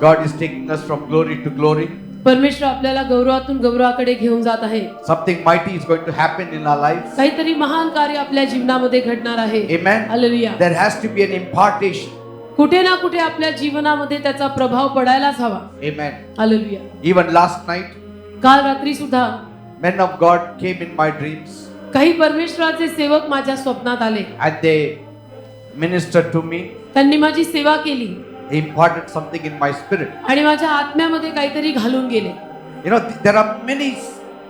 God is taking us from glory to glory. परमेश्वर आपल्याला गौरवातून गौरवाकडे घेऊन जात आहे. Something mighty is going to happen in our lives. काहीतरी महान कार्य आपल्या जीवनामध्ये घडणार आहे. Amen. Hallelujah. There has to be an impartation. कुठे ना कुठे आपल्या जीवनामध्ये त्याचा प्रभाव पडायलाच हवा. Amen. Hallelujah. Even last night, काल रात्री सुद्धा men of God came in my dreams काही परमेश्वराचे सेवक माझ्या स्वप्नात आले. and they ministered to me. त्यांनी माझी सेवा केली They imparted something in my spirit. आणि माझ्या आत्म्यामध्ये काहीतरी घालून गेले. You know, there are many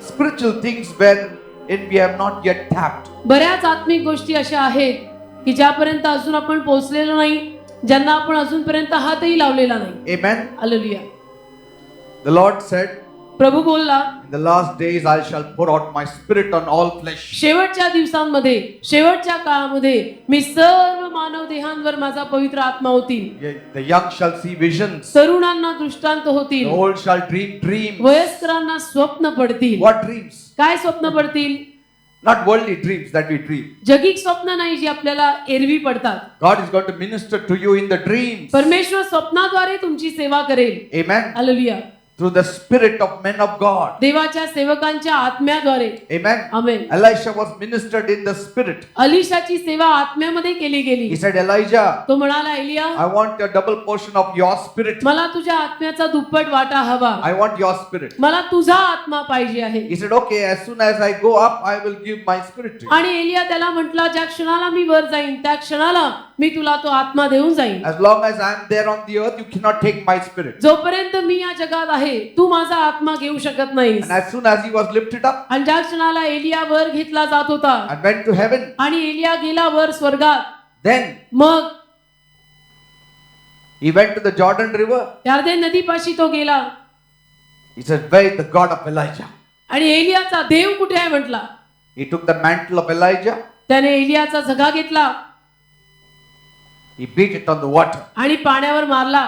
spiritual things wherein we have not yet tapped. बऱ्याच आत्मिक गोष्टी अशा आहेत की ज्यापर्यंत अजून आपण पोहोचलेलो नाही, ज्यांना आपण अजूनपर्यंत हातही लावलेला नाही. Amen. Hallelujah. The Lord said, प्रभू बोलला, in the last days I shall pour out my spirit on all flesh. शेवटच्या दिवसांमध्ये, शेवटच्या काळामध्ये मी सर्व मानव देहांवर माझा पवित्र आत्मा होतील. The young shall see visions. तरुणांना दृष्टांत The होतील. old shall dream dreams. वयस्करांना स्वप्न पडतील. What dreams? काय स्वप्न पडतील? Not worldly dreams that we dream. जगिक स्वप्न नाही जी आपल्याला एरवी पडतात. God is going to minister to you in the dreams. परमेश्वर स्वप्नाद्वारे तुमची सेवा करेल. Amen. Hallelujah. Through the spirit of men of God. देवाच्या सेवकांच्या आत्म्याद्वारे. Amen. Amen. Elisha was ministered in the spirit. अलिशाची सेवा आत्म्यामध्ये केली गेली. He said, Elijah, तो म्हणाला, Elia, I want a double portion of your spirit. मला तुझ्या आत्म्याचा दुप्पट वाटा हवा. I want your spirit. मला तुझा आत्मा पाहिजे आहे. He said, okay, as soon as I go up, I will give my spirit to you. आणि एलिया त्याला म्हटला, ज्या क्षणाला मी वर जाईन त्या क्षणाला मी तुला तो आत्मा देऊन जाईन. As long as I am there on the earth, you cannot take my spirit. जोपर्यंत मी या जगात आहे तू माझा आत्मा घेऊ शकत नाहीस. And as soon as he was lifted up आणि ज्या क्षणाला एलिया वर घेतला जात होता and went to heaven, आणि एलिया गेला वर स्वर्गात, then मग he went to the Jordan River. यार्देन नदीपाशी तो गेला. He said, where is the God of Elijah? आणि एलियाचा देव कुठे आहे म्हटला. He took the mantle of Elijah. त्याने एलियाचा झगा घेतला He beat it on the water. आणि पाण्यावर मारला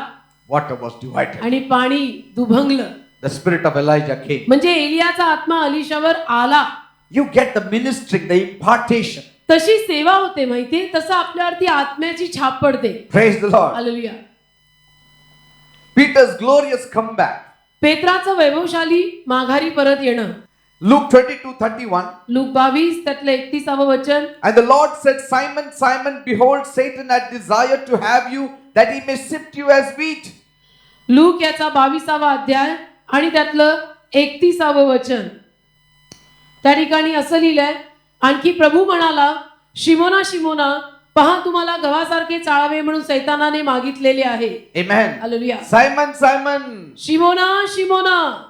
Water was divided. आणि पाणी दुभंगलं. The spirit of Elijah came. म्हणजे एलियाचा आत्मा अलिशावर आला. You get the ministering, the impartation. तशी सेवा होते माहिती, तसं आपल्यावरती आत्म्याची छाप पडते. Praise the Lord. Hallelujah. Peter's glorious comeback. पेत्राचं वैभवशाली माघारी परत येणं. Luke 22:31. लूक 22 त्यातलं 31व वचन. And the Lord said, Simon, Simon, behold, Satan had desired to have you, that he may sift you as wheat. Look याचा 22वा अध्याय आणि त्यातलं 31व वचन. त्या ठिकाणी असं लिहिलंय, आणखी प्रभू म्हणाला, शिमोना शिमोना, पहा तुम्हाला गव्हासारखे चाळावे म्हणून सैतानाने मागितलेले आहे. Amen. Hallelujah. Simon, Simon. Simona Simona.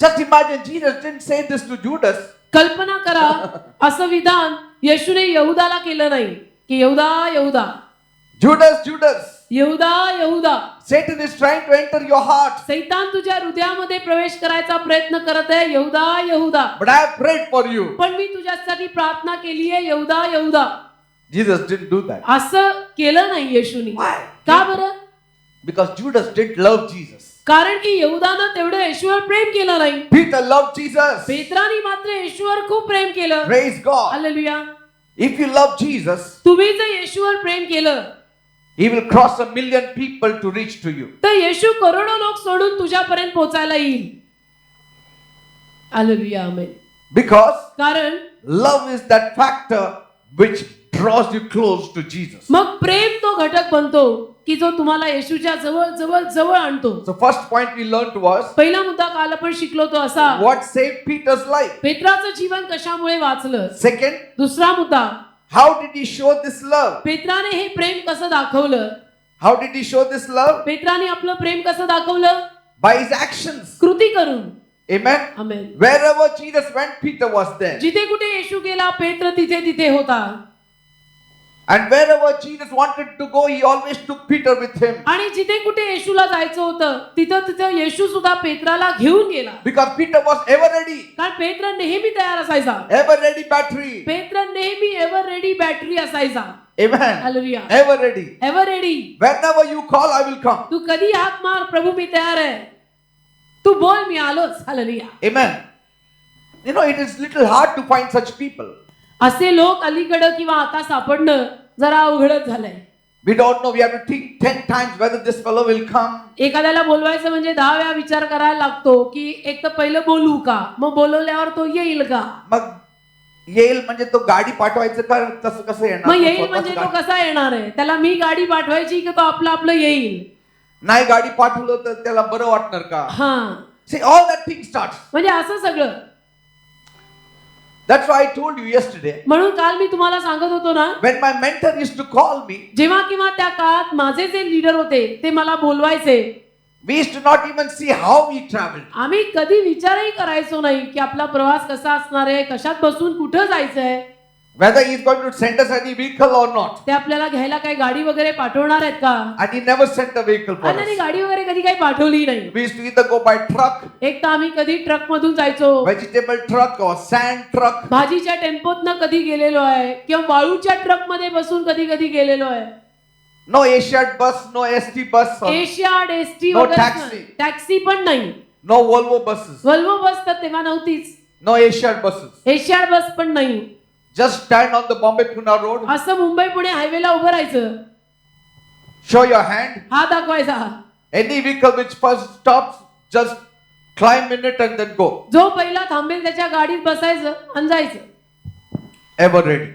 Just imagine, Jesus didn't say this to Judas. कल्पना करा, असं विधान येशूने यहुदाला केलं नाही की यहुदा यहुदा. Judas, Judas. यहुदा यहुदा. Satan is trying to enter your heart. सैतान तुझ्या हृदयामध्ये प्रवेश करायचा प्रयत्न करत आहे. यहुदा यहुदा. But I have prayed for you. पण मी तुझ्यासाठी प्रार्थना केली आहे. यहुदा यहुदा. Jesus didn't do that. असं केलं नाही येशूने. Why? का बरं? Because Judas didn't love Jesus. कारण की यहुदानं तेवढं येशूवर प्रेम केलं नाही. Peter loved Jesus. पेत्राने मात्र येशूवर खूप प्रेम केलं. Praise God. Hallelujah. If you love Jesus, तुम्ही जर येशूवर प्रेम केलं he will cross 1,000,000 people to reach to you. तर येशू करोडो लोक सोडून तुझ्यापर्यंत पोहोचायला येईल. हालेलुया. आमेन. Because कारण love is that factor which draws you close to Jesus. मग प्रेम तो घटक बनतो की जो तुम्हाला येशूच्या जवळ जवळ जवळ आणतो. So first point we learned was, पहिला मुद्दा काल आपण शिकलो तो असा, what saved Peter's life. पेत्राचं जीवन कशामुळे वाचलं. Second, दुसरा मुद्दा, how did he show this love? पेत्राने हे प्रेम कसं दाखवलं. How did he show this love? पेत्राने आपलं प्रेम कसं दाखवलं. By his actions. कृती करून. Amen. Amen. Wherever Jesus went, Peter was there. जिथे कुठे येशू गेला पेत्र तिथे तिथे होता. And wherever Jesus wanted to go, he always took Peter with him. आणि जिथे कुठे येशूला जायचं होतं तिथं तिथं येशू सुद्धा पेत्राला घेऊन गेला. Because Peter was ever ready. कारण पेत्र नेहमी तयार असायचा. Ever ready battery. पेत्र नेहमी एव्हर रेडी बॅटरी असायचा. Amen. Hallelujah. Ever ready. Ever ready. Whenever you call, I will come. तू कधी हाक मार, प्रभू मी तयार आहे. तू बोल, मी आलोच. Hallelujah. Amen. You know, it is little hard to find such people. असे लोक अलीकडं किंवा आता सापडणं जरा अवघडच झालंय. We don't know. We have to think 10 times whether this fellow will come. एखाद्याला बोलवायचं म्हणजे 10 वेळा विचार करायला लागतो की एक तर पहिलं बोलू का, मग बोलवल्यावर तो येईल का, मग येईल म्हणजे तो गाडी पाठवायचं का तसं कसं येणार? मग तो येईल स्वतःच म्हणजे तो गाडी- कसा येणार आहे, त्याला मी गाडी पाठवायची की तो आपलं आपलं येईल. नाही गाडी पाठवलं तर त्याला बरं वाटणार का? हा, See, all that thing starts. म्हणजे असं सगळं. That's why I told you yesterday. म्हणून काल मी तुम्हाला सांगत होतो ना, When my mentor used to call me, जेव्हा किंवा त्या काळात माझे जे लीडर होते ते मला बोलवायचे, we used to not even see how we traveled. आम्ही कधी विचारही करायचो नाही की आपला प्रवास कसा असणार आहे, कशात बसून कुठं जायचंय, Whether he is going to send us any vehicle or not. ते आपल्याला घ्यायला काही गाडी वगैरे पाठवणार आहेत का. And he never sent a vehicle for आणि त्यांनी us. गाडी वगैरे कधी काही पाठवली नाही. We used to either go by truck, एक तर आम्ही कधी ट्रक मधून जायचो, vegetable truck or sand truck. भाजीच्या टेम्पोतनं कधी गेलेलो आहे, किंवा वाळूच्या ट्रक मध्ये बसून कधी कधी गेलेलो आहे. No Asiad bus, no ST bus, or Asiad, ST No वगैरे taxi. नाही. टॅक्सी पण नाही. no Volvo buses, वल्वो बस तर तेव्हा नव्हतीच. no Asiad buses. एशियाड बस पण नाही. Just stand on the Bombay-Pune road, असं मुंबई पुणे हायवेला उभं राहायचं, show your hand. हा दाखवायचा, Any vehicle which first stops, just climb in it and then go. जो पहिला थांबेल त्याच्या गाडीत बसायचं आणि जायचं. Ever ready.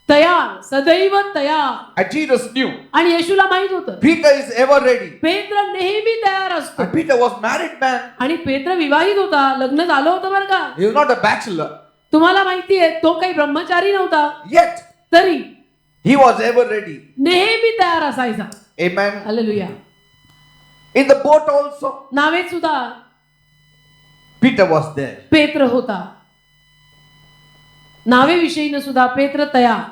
तयार, सदैव तयार. And Jesus knew. आणि येशूला माहित होतं Peter is ever ready. पेत्र नेहमी तयार असतो. And Peter was married man. आणि पेत्र विवाहित होता, लग्न झालं होतं बरं का. He was not a bachelor. तुम्हाला माहिती आहे तो काही ब्रह्मचारी नव्हता, Yet, तरी he was ever ready. नेहमी तयार असायचा. Amen. Hallelujah. In the boat also, नावेत सुद्धा Peter was there. पेत्र होता. नावेविषयीनं सुद्धा पेत्र तयार.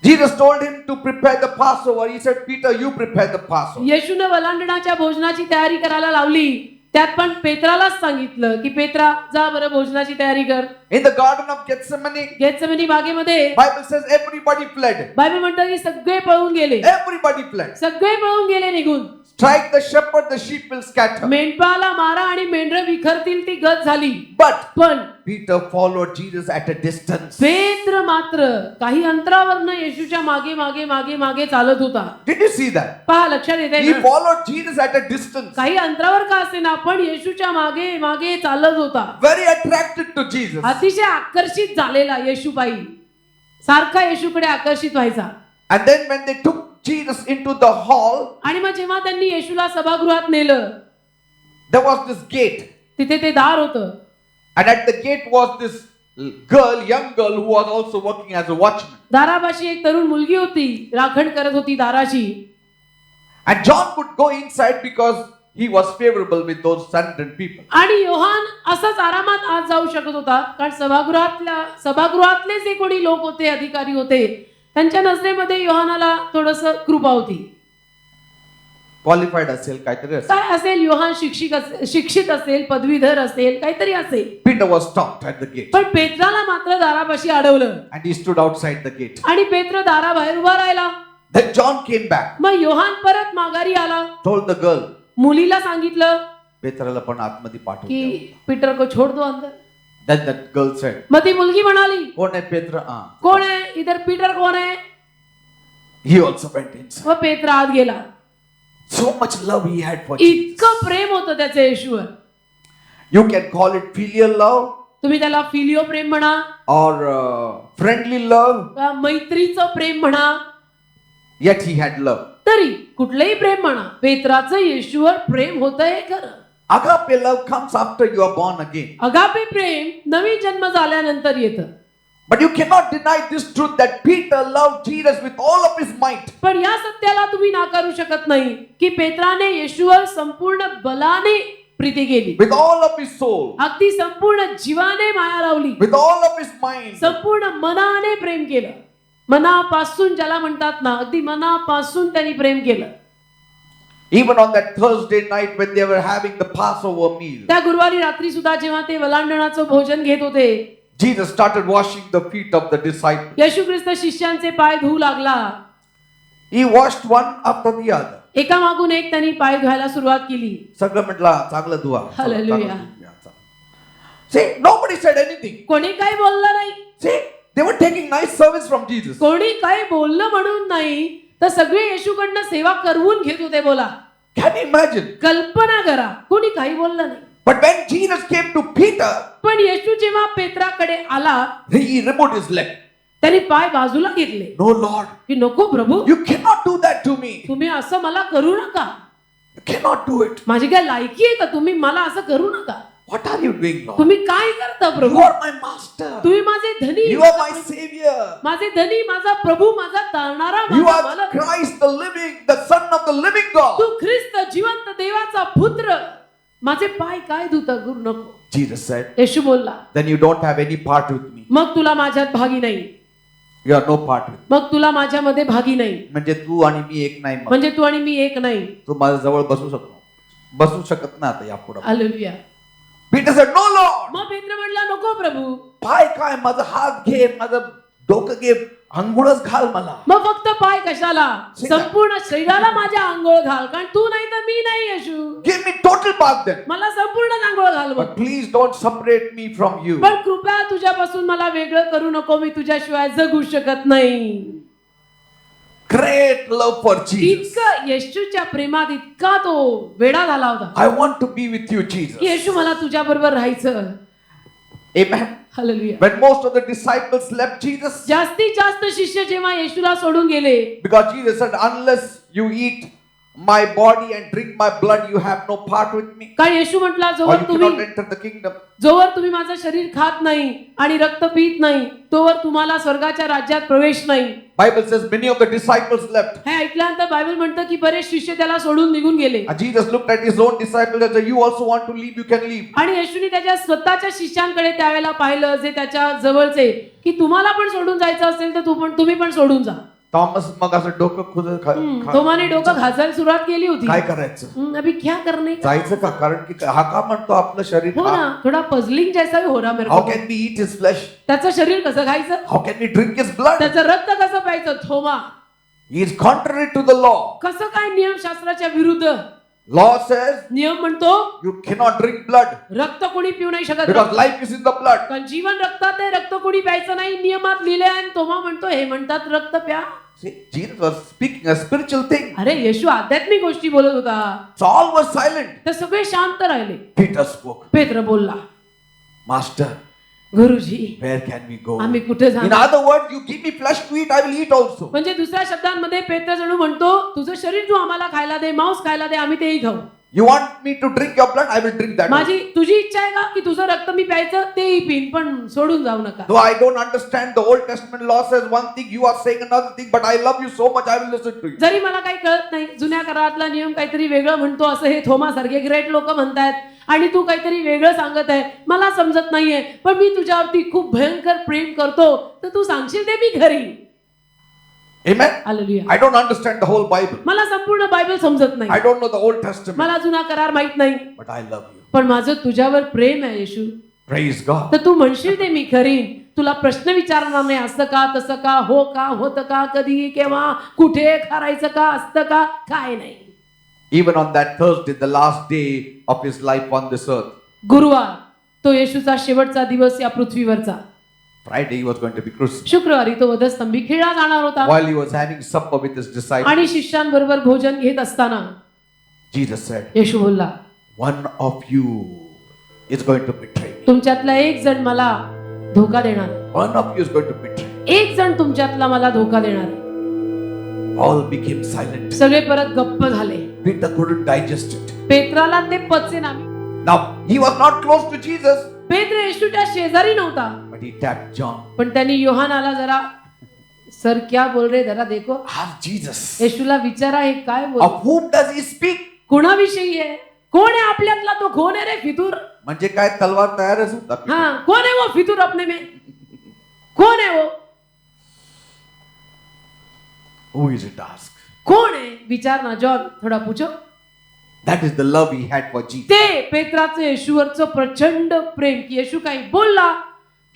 Jesus told him to prepare the Passover. He said, Peter, you prepare the Passover. येशूने वलांडणाच्या भोजनाची तयारी करायला लावली, त्यात पण पेत्रालाच सांगितलं की पेत्रा जा बरं भोजनाची तयारी कर. In the Garden of Gethsemane, Gethsemane बागेमध्ये Bible says everybody fled. Bible म्हणतं की सगळे पळून गेले, Everybody fled. सगळे पळून गेले निघून. Strike the shepherd, the sheep will scatter. मेंढपाळाला मारा आणि मेंढरं विखरतील, ती गत झाली. But पण Peter followed Jesus at a distance. पेत्र मात्र काही अंतरावरनं येशूच्या मागे मागे मागे मागे चालत होता. Did you see that? पहा, लक्षात येते He ना, followed Jesus at a distance. काही अंतरावर का असे ना, पण येशूच्या मागे मागे चालत होता. Very attracted to Jesus. अतिशय आकर्षित झालेला येशूपायी, सारखा येशूकडे आकर्षित व्हायचा. And then when they took Jesus into the hall, आणि मग जेव्हा त्यांनी येशूला सभागृहात नेलं, there was this gate. तिथे ते दार होतं. And at the gate was this girl, young girl, who was also working as a watchman. दारापाशी एक तरुण मुलगी होती, राखण करत होती दाराची. And John could go inside because he was favorable with those Sanhedrin people. आणि योहान असंच आरामात आत जाऊ शकत होता, कारण सभागृहातले जे कोणी लोक होते, अधिकारी होते, त्यांच्या नजरेमध्ये योहानाला थोडस कृपा होती. Qualified असेल काहीतरी असेल. काय असेल, योहान शिक्षित असेल, पदवीधर असेल, काहीतरी असेल. Peter was stopped at the gate. पण पेत्राला मात्र दारापाशी अडवलं And he stood outside the gate. आणि पेत्र दाराबाहेर उभा राहिला. Then John came back, मग योहान परत माघारी आला, told the girl, मुलीला सांगितलं पेत्राला पण आतमध्ये पाठव. की पीटर को छोड़ दो अंदर. Then that girl said, मग ती मुलगी म्हणाली, कोण आहे पेत्र? कोण आहे इधर, पीटर कोण आहे. He also went inside. व पेत्र आत गेला. So much love he had for Jesus. इतकं प्रेम होतं त्याचं येशूवर. You can call it filial love तुम्ही त्याला फिलिओ प्रेम म्हणा, or friendly love. का मैत्रीचं प्रेम म्हणा, Yet he had love. तरी कुठलंही प्रेम म्हणा, पेत्राचं येशूवर प्रेम होतं हे खरं. Agape love comes after you are born again. अगापे प्रेम नवीन जन्म झाल्यानंतर येतं. But you cannot deny this truth that Peter loved Jesus with all of his might. पण या सत्याला तुम्ही नाकारू शकत नाही की पेत्राने येशूवर संपूर्ण बलाने प्रीती केली, With all of his soul. अगदी संपूर्ण जीवाने माया लावली, With all of his mind. संपूर्ण मनाने प्रेम केलं. मनापासून ज्याला म्हणतात ना, अगदी मनापासून त्यांनी प्रेम केलं. Even on that Thursday night when they were having the Passover meal, त्या गुरुवारी रात्री सुद्धा जेव्हा ते वलांडणाचं भोजन घेत होते, Jesus started washing the feet of the disciples. येशू ख्रिस्त शिष्यांचे पाय धुवू लागला. He washed one after the other. एका मागून एक त्यांनी पाय धुवायला सुरुवात केली. सगळं म्हटलं चांगलं धुवा. Hallelujah. See, nobody said anything. कोणी काही बोललं नाही. See, they were taking nice service from Jesus. कोणी काही बोललं म्हणून नाही, तर सगळे येशूकडनं सेवा करवून घेत होते. बोला, Can you imagine? कल्पना करा. कोणी काही बोललं नाही. But when Jesus came to Peter, पण येशू जेव्हा पेत्राकडे आला, he removed his leg. त्यांनी पाय बाजूला घेतले No, Lord, की नको प्रभू, you cannot do that to me. तुम्ही असं मला करू नका. You cannot do it. माझी काय लायकी आहे का? तुम्ही मला असं करू नका. What are you doing, Lord? तुम्ही काय करता You Prabhu? are my master. तुम्ही माझे धनी, You are my savior. माझे धनी, माझा प्रभू, माझा तारणारा, You माझा are मालक. Christ, the living, the Son of the living Tu God. ख्रिस्त, जिवंत देवाचा पुत्र. माझे पाय काय धुता करू नको. Jesus said, येशू बोलला, then you don't have any part with me. मग तुला माझ्यात भागी नाही. You are no part with me. मग तुला माझ्यामध्ये भागी नाही. म्हणजे तू आणि मी एक नाही. मग म्हणजे तू आणि मी एक नाही. तू माझ्या जवळ बसू शकत ना आता यापुढे. Hallelujah. Peter said, no, Lord. मग पेत्र म्हणला, नको प्रभू. पाय काय, माझा हात घे, माझं डोकं घे, अंघोळच घाल मला. मग फक्त पाय कशाला? संपूर्ण शरीराला माझ्या आंघोळ घाल, कारण तू नाही तर मी नाही. येशू, Give me total bath then. मला संपूर्ण आंघोळ घाल. But please don't separate me from you. पण कृपया तुझ्यापासून मला वेगळं करू नको. मी तुझ्याशिवाय जगू शकत नाही. Great love for Jesus. इतकं येशूच्या प्रेमात इतका तो वेडा झाला होता I want to be with you, Jesus. की येशू, मला तुझ्या बरोबर राहायचं. Amen. Hallelujah. When most of the disciples left Jesus, जास्तीत जास्त शिष्य जेव्हा येशूला सोडून गेले, because Jesus said, unless you eat my body and drink my blood, you have no part with me. कारण येशू म्हटला, Or जोवर you तुम्ही cannot enter the kingdom. जोवर तुम्ही माझं शरीर खात नाही आणि रक्त पीत नाही, तोवर तुम्हाला स्वर्गाच्या राज्यात प्रवेश नाही. Bible says many of the disciples left. हे ऐकल्यानंतर बायबल म्हणतं की बरेच शिष्य त्याला सोडून निघून गेले. And Jesus looked at his own disciples and said, you also want to leave, you can leave. आणि येशूने त्याच्या स्वतःच्या शिष्यांकडे त्यावेळेला पाहिलं, जे त्याच्या जवळचे, की तुम्हाला पण सोडून जायचं असेल तर तुम्ही पण सोडून जा. थॉमस मग असं डोकं थोमाने डोकं घासायला सुरुवात केली होती. काय करायचं? अभी क्या करने का? जायचं का? कारण की हा का म्हणतो आपलं शरीर हो ना, थोडा पझलिंग जैसा भी हो रहा मेरे How को. can we eat his flesh? त्याचं शरीर कसं खायचं? How can we drink his blood? त्याचं रक्त कसं प्यायचं? थोमा, He is contrary to the law. कसं काय नियमशास्त्राच्या विरुद्ध? Law says नियम म्हणतो you cannot drink blood रक्त कोणी पिऊ नाही शकत. because life is in the blood. कारण जीवन रक्तात आहे, रक्त कोणी प्यायचं नाही, नियमात लिहिले आहे. आणि थोमा म्हणतो, हे म्हणतात रक्त प्या. See, Jesus was speaking a spiritual thing. अरे येशू आध्यात्मिक गोष्टी बोलत होता. So all were silent. तर सगळे शांत राहिले. Peter spoke. पेत्र बोलला, Master, गुरुजी, where can we go? आम्ही कुठे In जाणार? other words, you give me flesh to eat, I will eat also. म्हणजे दुसऱ्या शब्दांमध्ये पेत्र जणू म्हणतो, तुझं शरीर तू आम्हाला खायला दे, मांस खायला दे, आम्ही तेही खाऊ. You want me to drink your blood, I will drink that. माझी तुझी इच्छा आहे का की तुझं रक्त मी प्यायचं, तेही पिन, पण सोडून जाऊ नका. Though I don't understand, the Old Testament law says one thing, you are saying another thing, but I love you so much, I will listen to you. जरी मला काही कळत नाही, जुन्या करारातला नियम काहीतरी वेगळं म्हणतो, असं हे थोमा सारखे ग्रेट लोक म्हणतायत, आणि तू काहीतरी वेगळं सांगत आहे, मला समजत नाहीये, पण मी तुझ्यावरती खूप भयंकर प्रेम करतो, तर तू सांगशील ते मी घरी. Amen. Hallelujah. I don't understand the whole Bible. मला संपूर्ण बायबल समजत I नाही, don't know the Old Testament, मला जुना करार माहित नाही, but I love you. पण माझं तुझ्यावर प्रेम आहे येशू. Praise God. तर तू म्हणशील ते मी करीन. तुला प्रश्न विचारणार नाही, असं का, तसं का, हो का, होतं का, कधी, केव्हा, कुठे, करायचं का, असतं का, काय नाही. Even on that Thursday, the last day of his life on this earth, गुरुवार, तो येशूचा शेवटचा दिवस या पृथ्वीवरचा. Friday he was going to be crucified. शुक्रवारी तो वधस्तंभी खेळला जाणार होता. While he was having supper with his disciples, आणि शिष्यांबरोबर भोजन घेत असताना Jesus said, येशू बोलला, one of you is going to betray me. तुमच्यातला एक जण मला धोका देणार आहे. One of you is going to betray me. एक जण तुमच्यातला मला धोका देणार आहे. All became silent. सगळे परत गप्प झाले. Peter couldn't digest it. पेत्राला ते पचेना. Now, he was not close to Jesus, पेत्र येशूच्या शेजारी नव्हता, but he tapped John. पण त्यांनी योहानाला जरा, सर क्या बोल रहे, जरा देखो. Ask Jesus. येशूला विचारा, हे काय बोल, Of whom does he speak? कोणाविषयी आहे? कोण आहे आपल्यातला तो? कोण आहे रे फितूर? म्हणजे काय तलवार तयारच होता. हाँ, कौन है वो फितूर अपने में? कौन है वो? Who is it? Ask. कौन है? विचार ना जॉन, थोडा पूछो. That is the love he had for Jesus. ते पेत्राचं येशूवरचं प्रचंड प्रेम, की येशू काही बोलला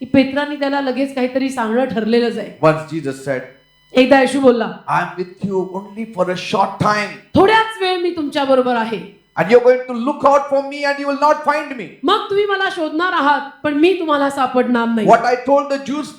की पेत्राने त्याला लगेच काहीतरी सांगणं ठरलेलंच आहे. Once Jesus said, एकदा येशू बोलला, I am with you only for a short time. थोड्याच वेळ मी तुमच्या बरोबर आहे. And you're going to look out for me and you will not find me. मग तुम्ही मला शोधणार आहात पण मी तुम्हाला सापडणार नाही. What I told the Jewish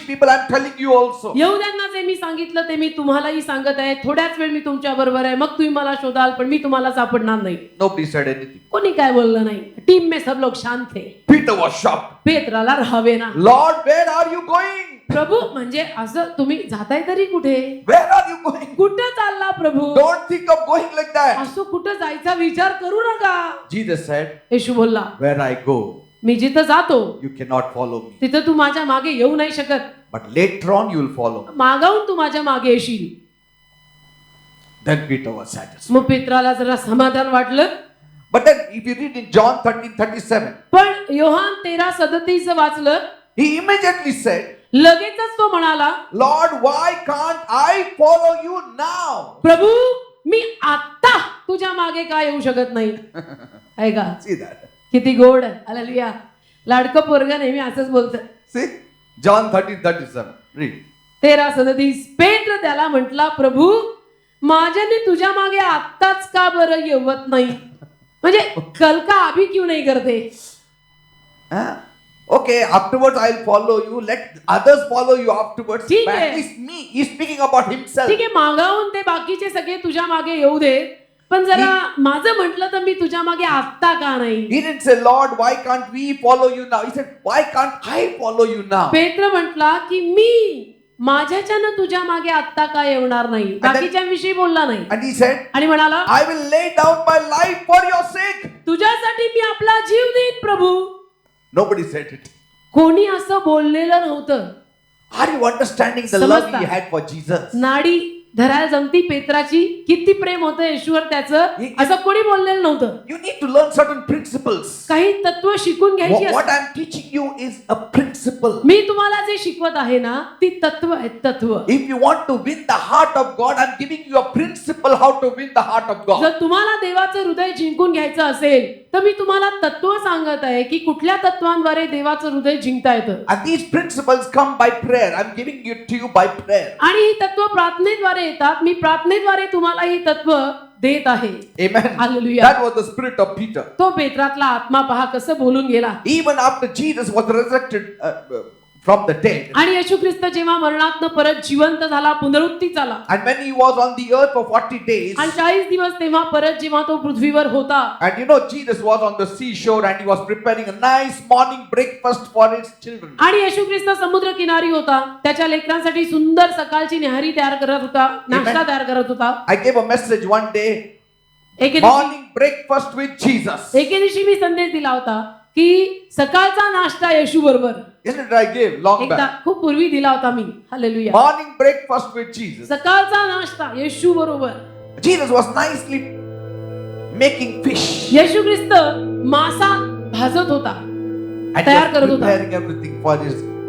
people, I'm telling you also. यहूद्यांना जे मी सांगितलं ते मी तुम्हालाही सांगत आहे. थोड्याच वेळ मी तुमच्या बरोबर आहे. मग तुम्ही मला शोधाल पण मी तुम्हाला सापडणार नाही. Nobody said anything. कोणी काय बोललं नाही. टीम में सब लोग शांत थे. Peter was shocked. पेत्राला राहावे ना. Lord, where are you going? प्रभू म्हणजे असं तुम्ही जाताय तरी कुठे? Where are you going? कुठं चालला प्रभू? Don't think of going like that. असं कुठं जायचा विचार करू नका. Jesus said, येशू बोलला, where I go, मी जिथं जातो you cannot follow me. तिथं तू माझ्या मागे येऊ नाही शकत. But later on you will follow me. मागाहून तू माझ्या मागे येशील. Then Peter was satisfied. मग पेत्राला जरा समाधान वाटलं. But then if you read in John 13:37, पण योहान 13:37 वाचलं, he immediately said, लगेचच तो म्हणाला, Lord, why can't I follow you now? प्रभू मी आता तुझ्या मागे का येऊ शकत नाही? आहे का? See that? किती गोड आहे. हालेलुया. लाडकं पोरगं नेहमी असंच बोलतं. See? John 13:37. Read. 13:37 पेत्र त्याला म्हटला, प्रभू माझ्याने तुझ्या मागे आत्ताच का बरं येवत नाही? म्हणजे कल का अभी क्यों नहीं करते? Huh? Okay, afterwards I'll follow you. Let others follow you afterwards. ठीक But आहे. at least me. He's speaking about himself. ठीक आहे, मागाहून ते बाकीचे सगळे तुझ्या मागे येऊ दे, पण जरा माझं म्हटलं तर मी तुझ्या मागे आत्ता का नाही? He didn't say, Lord, why can't we follow you now? He said, why can't I follow you now? पेत्र म्हटला की मी माझ्याच्यानं तुझ्या मागे आत्ता का येणार नाही? बाकीच्यांविषयी बोलला नाही. And he said, आणि म्हणाला, I will lay down my life for your sake. तुझ्यासाठी मी आपला जीव देईन प्रभू. Nobody said it. कोणी असं बोललेलं नव्हतं. Are you understanding the love समजता? he had for Jesus? नाडी धरायला जमती पेत्राची, किती प्रेम होतं येशूवर त्याचं, असं कोणी बोललेलं नव्हतं. You need to learn certain principles. काही तत्व शिकून घ्यायची What असतात. I'm teaching you is a principle. मी तुम्हाला जे शिकवत आहे ना ती तत्व आहेत. तत्व. If you want to win the heart of God, I'm giving you a principle how to win the heart of God. जर तुम्हाला देवाचं हृदय जिंकून घ्यायचं असेल तर मी तुम्हाला तत्व सांगत आहे की कुठल्या तत्वांद्वारे देवाचं हृदय जिंकता येतं. And these principles come by prayer. I'm giving it to you by prayer. आणि ही तत्व प्रार्थनेद्वारे येतात. मी प्रार्थनेद्वारे तुम्हाला ही तत्व देत आहे. Amen. Hallelujah. That was the spirit of Peter. तो पेत्रातला आत्मा पहा कसं बोलून गेला. Even after Jesus was resurrected from the dead, आणि येशू ख्रिस्त जेव्हा मरणातनं परत जिवंत झाला, पुनरुत्थी झाला, and when he was on the earth for 40 days, आणि 40 दिवस तेव्हा परत जेव्हा तो पृथ्वीवर होता, and you know Jesus was on the seashore and he was preparing a nice morning breakfast for his children. आणि येशू ख्रिस्त समुद्र किनारी होता, त्याच्या लेकरांसाठी सुंदर सकाळची न्याहारी तयार करत होता, नाश्ता तयार करत होता. I gave a message one day, एके दिवशी morning breakfast with Jesus. एके दिवशी मी संदेश दिला होता की सकाळचा नाश्ता येशू बरोबर. Isn't it I gave long एकदा back? खूप पूर्वी दिला होता मी. Hallelujah. Morning breakfast with Jesus. सकाळचा नाश्ता येशू बरोबर. Jesus was nicely making fish. येशू ख्रिस्त मासा भाजत होता, And तयार was करत होता. preparing everything for